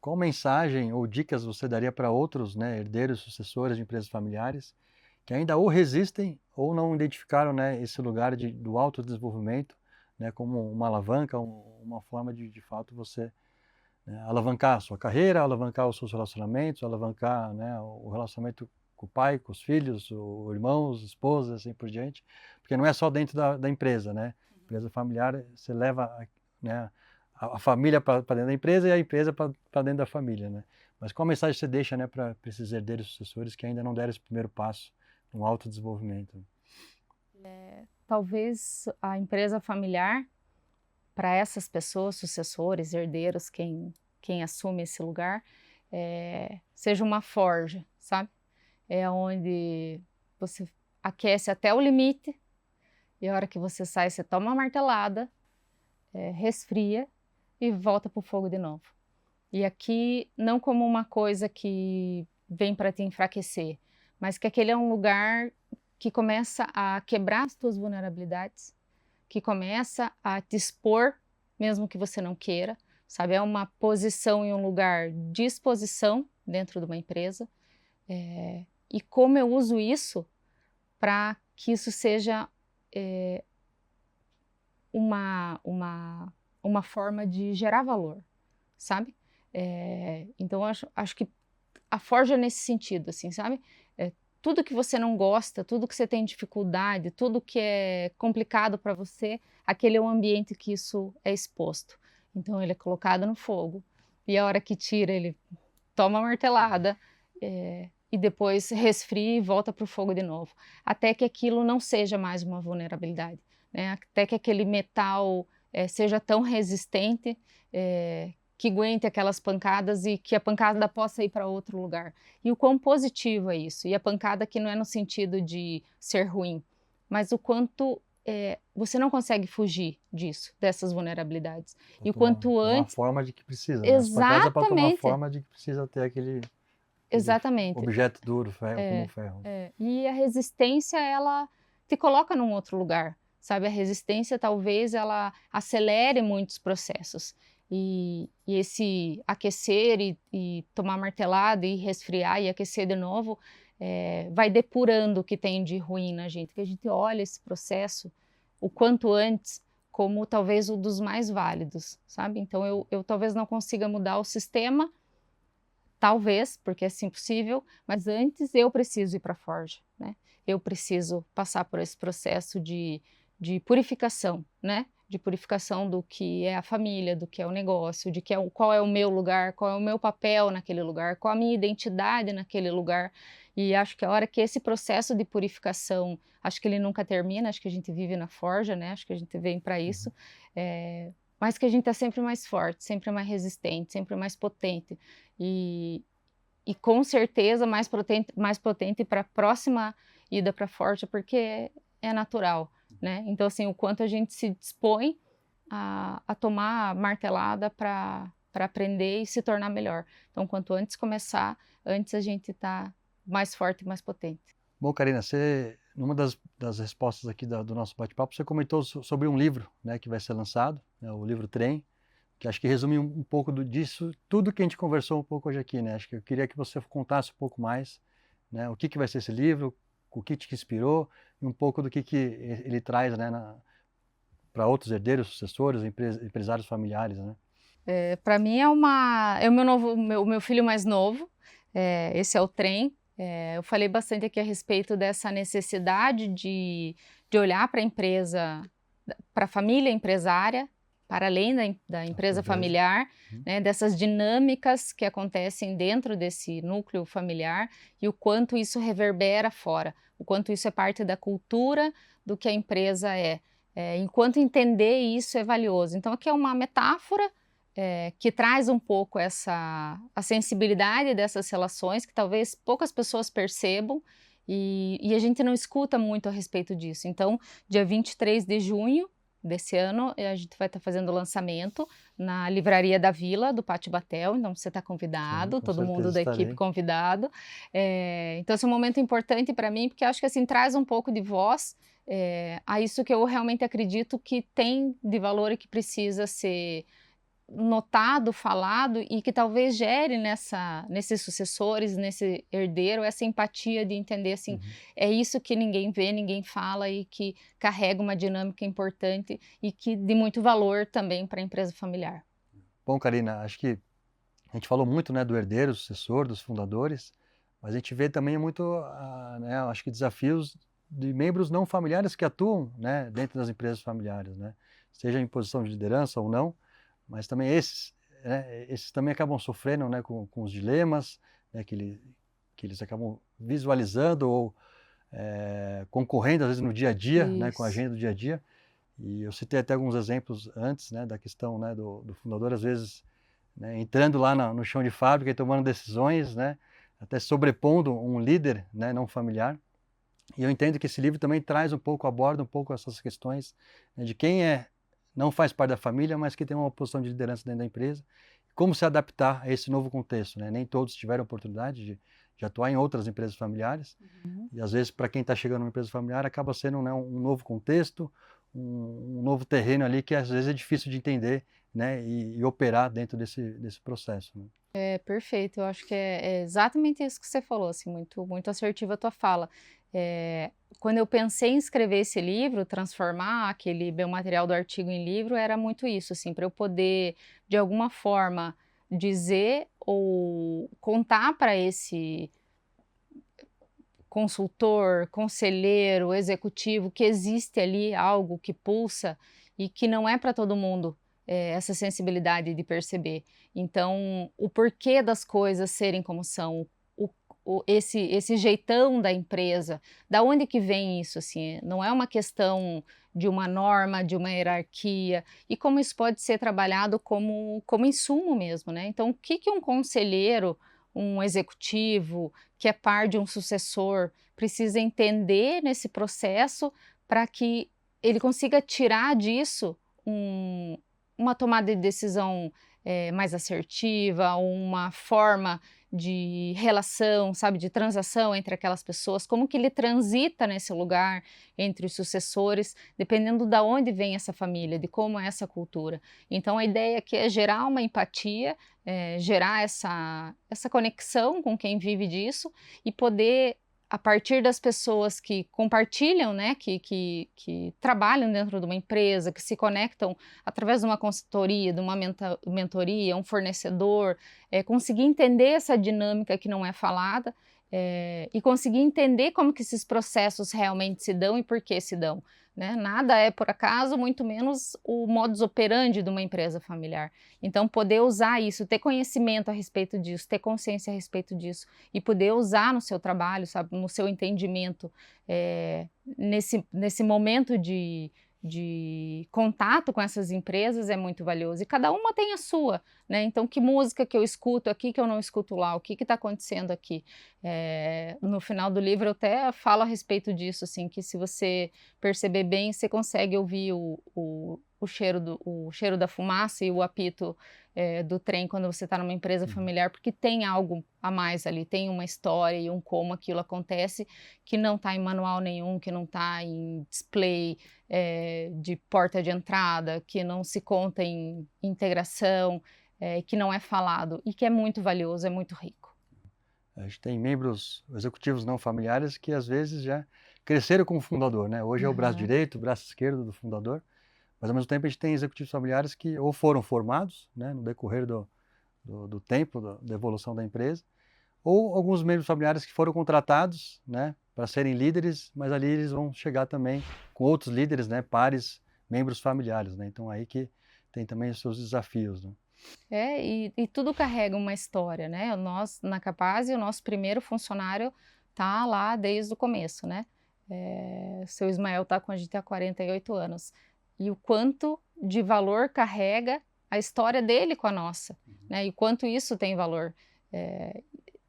qual mensagem ou dicas você daria para outros, né, herdeiros, sucessores de empresas familiares que ainda ou resistem ou não identificaram, né, esse lugar do autodesenvolvimento, né, como uma alavanca, uma forma de fato você, né, alavancar a sua carreira, alavancar os seus relacionamentos, alavancar, né, o relacionamento com o pai, com os filhos, os irmãos, esposas, assim por diante, porque não é só dentro da empresa, né? Empresa familiar, você leva, né, a família para dentro da empresa e a empresa para dentro da família, né? Mas qual mensagem você deixa, né, para esses herdeiros sucessores que ainda não deram esse primeiro passo no autodesenvolvimento? Talvez a empresa familiar, para essas pessoas, sucessores, herdeiros, quem assume esse lugar, seja uma forja, sabe? É onde você aquece até o limite e a hora que você sai, você toma uma martelada, resfria e volta para o fogo de novo. E aqui, não como uma coisa que vem para te enfraquecer, mas que aquele é um lugar que começa a quebrar as tuas vulnerabilidades, que começa a te expor, mesmo que você não queira, sabe? É uma posição e um lugar de exposição dentro de uma empresa. E como eu uso isso para que isso seja uma forma de gerar valor, sabe? Então, acho que a forja é nesse sentido, assim, sabe? Tudo que você não gosta, tudo que você tem dificuldade, tudo que é complicado para você, aquele é o ambiente que isso é exposto. Então, ele é colocado no fogo. E a hora que tira, ele toma uma martelada, e depois resfria e volta para o fogo de novo. Até que aquilo não seja mais uma vulnerabilidade, né? Até que aquele metal seja tão resistente que aguente aquelas pancadas e que a pancada possa ir para outro lugar. E o quão positivo é isso. E a pancada que não é no sentido de ser ruim, mas o quanto você não consegue fugir disso, dessas vulnerabilidades. E o quanto antes... Uma forma de que precisa, né? As pancadas é para tomar Exatamente. forma de que precisa ter aquele Exatamente. objeto duro, ferro, como ferro. E a resistência, ela te coloca num outro lugar, sabe? A resistência, talvez, ela acelere muitos processos. E esse aquecer e tomar martelada e resfriar e aquecer de novo, vai depurando o que tem de ruim na gente, que a gente olha esse processo o quanto antes como talvez um dos mais válidos, sabe? Então eu talvez não consiga mudar o sistema, talvez, porque é assim possível, mas antes eu preciso ir para a forja, né? Eu preciso passar por esse processo de purificação, né? De purificação do que é a família, do que é o negócio, de qual é o meu lugar, qual é o meu papel naquele lugar, qual a minha identidade naquele lugar. E acho que a hora que esse processo de purificação, acho que ele nunca termina, acho que a gente vive na forja, né? Acho que a gente vem para isso, mas que a gente é sempre mais forte, sempre mais resistente, sempre mais potente. E com certeza mais potente para a próxima ida para a forja, porque é natural, né? Então, assim, o quanto a gente se dispõe a tomar martelada para aprender e se tornar melhor. Então, quanto antes começar, antes a gente tá mais forte e mais potente. Bom, Karina, você, numa das respostas aqui do nosso bate-papo, você comentou sobre um livro, né, que vai ser lançado, né, o livro Trem, que acho que resume um pouco disso, tudo que a gente conversou um pouco hoje aqui, né? Acho que eu queria que você contasse um pouco mais, né, o que vai ser esse livro, o que te inspirou e um pouco do que ele traz, né, para outros herdeiros, sucessores, empresários familiares, né? Para mim é o meu filho mais novo. Esse é o Trem. Eu falei bastante aqui a respeito dessa necessidade de olhar para a empresa, para a família empresária, para além da empresa familiar, né, dessas dinâmicas que acontecem dentro desse núcleo familiar e o quanto isso reverbera fora, o quanto isso é parte da cultura do que a empresa é. Enquanto entender isso é valioso. Então, aqui é uma metáfora que traz um pouco a sensibilidade dessas relações, que talvez poucas pessoas percebam, e a gente não escuta muito a respeito disso. Então, dia 23 de junho desse ano, a gente vai estar fazendo o lançamento na Livraria da Vila, do Pátio Batel, então você está convidado, Sim, com todo mundo certeza da equipe estarei. convidado. Então, esse é um momento importante para mim, porque acho que assim, traz um pouco de voz a isso que eu realmente acredito que tem de valor e que precisa ser notado, falado e que talvez gere nesses sucessores, nesse herdeiro, essa empatia de entender assim, é isso que ninguém vê, ninguém fala e que carrega uma dinâmica importante e que de muito valor também para a empresa familiar. Bom, Karina, acho que a gente falou muito, né, do herdeiro, sucessor, dos fundadores, mas a gente vê também muito, né, acho que desafios de membros não familiares que atuam, né, dentro das empresas familiares, né, seja em posição de liderança ou não, mas também esses, né, esses também acabam sofrendo, né, com os dilemas, né, que eles acabam visualizando ou concorrendo às vezes no dia a dia, né, com a Isso. agenda do dia a dia. E eu citei até alguns exemplos antes, né, da questão, né, do fundador às vezes, né, entrando lá no chão de fábrica e tomando decisões, né, até sobrepondo um líder, né, não familiar. E eu entendo que esse livro também traz um pouco, aborda um pouco essas questões, né, de quem não faz parte da família, mas que tem uma posição de liderança dentro da empresa, como se adaptar a esse novo contexto, né? Nem todos tiveram oportunidade de atuar em outras empresas familiares, e às vezes para quem está chegando numa empresa familiar acaba sendo, né, um novo contexto, um novo terreno ali que às vezes é difícil de entender, né, e operar dentro desse processo, né? Perfeito, eu acho que é exatamente isso que você falou, assim, muito assertiva a tua fala. Quando eu pensei em escrever esse livro, transformar aquele meu material do artigo em livro, era muito isso, assim, para eu poder, de alguma forma, dizer ou contar para esse consultor, conselheiro, executivo, que existe ali algo que pulsa e que não é para todo mundo, essa sensibilidade de perceber. Então, o porquê das coisas serem como são, esse jeitão da empresa, da onde que vem isso, assim? Não é uma questão de uma norma, de uma hierarquia, e como isso pode ser trabalhado como insumo mesmo, né? Então, o que que um conselheiro, um executivo, que é par de um sucessor, precisa entender nesse processo para que ele consiga tirar disso uma tomada de decisão mais assertiva, uma forma de relação, sabe, de transação entre aquelas pessoas, como que ele transita nesse lugar entre os sucessores, dependendo da onde vem essa família, de como é essa cultura. Então a ideia aqui é gerar uma empatia, gerar essa conexão com quem vive disso e poder, a partir das pessoas que compartilham, né, que trabalham dentro de uma empresa, que se conectam através de uma consultoria, de uma mentoria, um fornecedor, conseguir entender essa dinâmica que não é falada, e conseguir entender como que esses processos realmente se dão e por que se dão, né? Nada é por acaso, muito menos o modus operandi de uma empresa familiar. Então, poder usar isso, ter conhecimento a respeito disso, ter consciência a respeito disso e poder usar no seu trabalho, sabe, no seu entendimento, nesse momento de contato com essas empresas é muito valioso. E cada uma tem a sua, né? Então, que música que eu escuto aqui que eu não escuto lá? O que está acontecendo aqui? No final do livro eu até falo a respeito disso, assim, que se você perceber bem, você consegue ouvir o cheiro da fumaça e o apito do trem quando você está numa empresa familiar, porque tem algo a mais ali, tem uma história e um como aquilo acontece que não está em manual nenhum, que não está em display de porta de entrada, que não se conta em integração, que não é falado e que é muito valioso, é muito rico. A gente tem membros executivos não familiares que às vezes já cresceram com o fundador, né? Hoje é o braço Aham. direito, o braço esquerdo do fundador, mas ao mesmo tempo a gente tem executivos familiares que ou foram formados, né, no decorrer do tempo, da evolução da empresa, ou alguns membros familiares que foram contratados, né, para serem líderes, mas ali eles vão chegar também com outros líderes, né, pares, membros familiares, né? Então aí que tem também os seus desafios, né? E tudo carrega uma história, né? Nós, na Capaz, o nosso primeiro funcionário tá lá desde o começo, né? O seu Ismael tá com a gente há 48 anos. E o quanto de valor carrega a história dele com a nossa, né? E o quanto isso tem valor.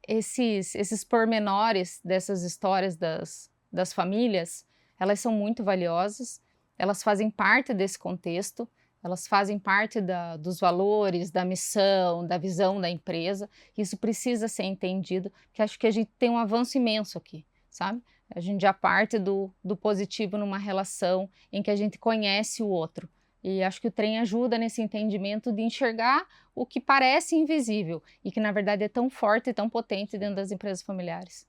Esses pormenores dessas histórias das famílias, elas são muito valiosas, elas fazem parte desse contexto, elas fazem parte dos valores, da missão, da visão da empresa. Isso precisa ser entendido, porque acho que a gente tem um avanço imenso aqui, sabe? A gente já parte do positivo numa relação em que a gente conhece o outro. E acho que o trem ajuda nesse entendimento de enxergar o que parece invisível e que, na verdade, é tão forte e tão potente dentro das empresas familiares.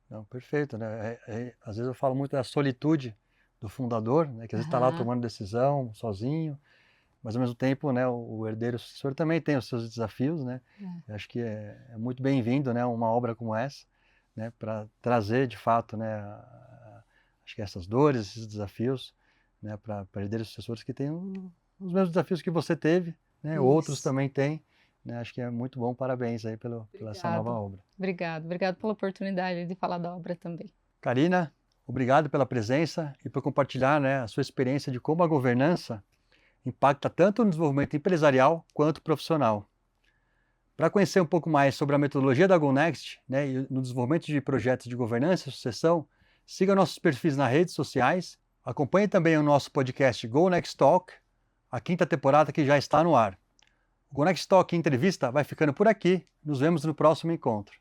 Não, perfeito, né? Às vezes eu falo muito da solitude do fundador, né? Que às vezes está lá tomando decisão sozinho, mas ao mesmo tempo, né, o herdeiro sucessor também tem os seus desafios, né? Eu acho que é muito bem-vindo, né, uma obra como essa, né, para trazer de fato, né, acho que essas dores, esses desafios, né, para herdeiros sucessores que têm os mesmos desafios que você teve, né? Outros também têm, né? Acho que é muito bom, parabéns aí pela essa nova obra. Obrigado pela oportunidade de falar da obra também. Karina, obrigado pela presença e por compartilhar, né, a sua experiência de como a governança impacta tanto no desenvolvimento empresarial quanto profissional. Para conhecer um pouco mais sobre a metodologia da GoNext, né, e no desenvolvimento de projetos de governança e sucessão, siga nossos perfis nas redes sociais, acompanhe também o nosso podcast GoNext Talk, a 5ª temporada que já está no ar. O GoNext Talk Entrevista vai ficando por aqui, nos vemos no próximo encontro.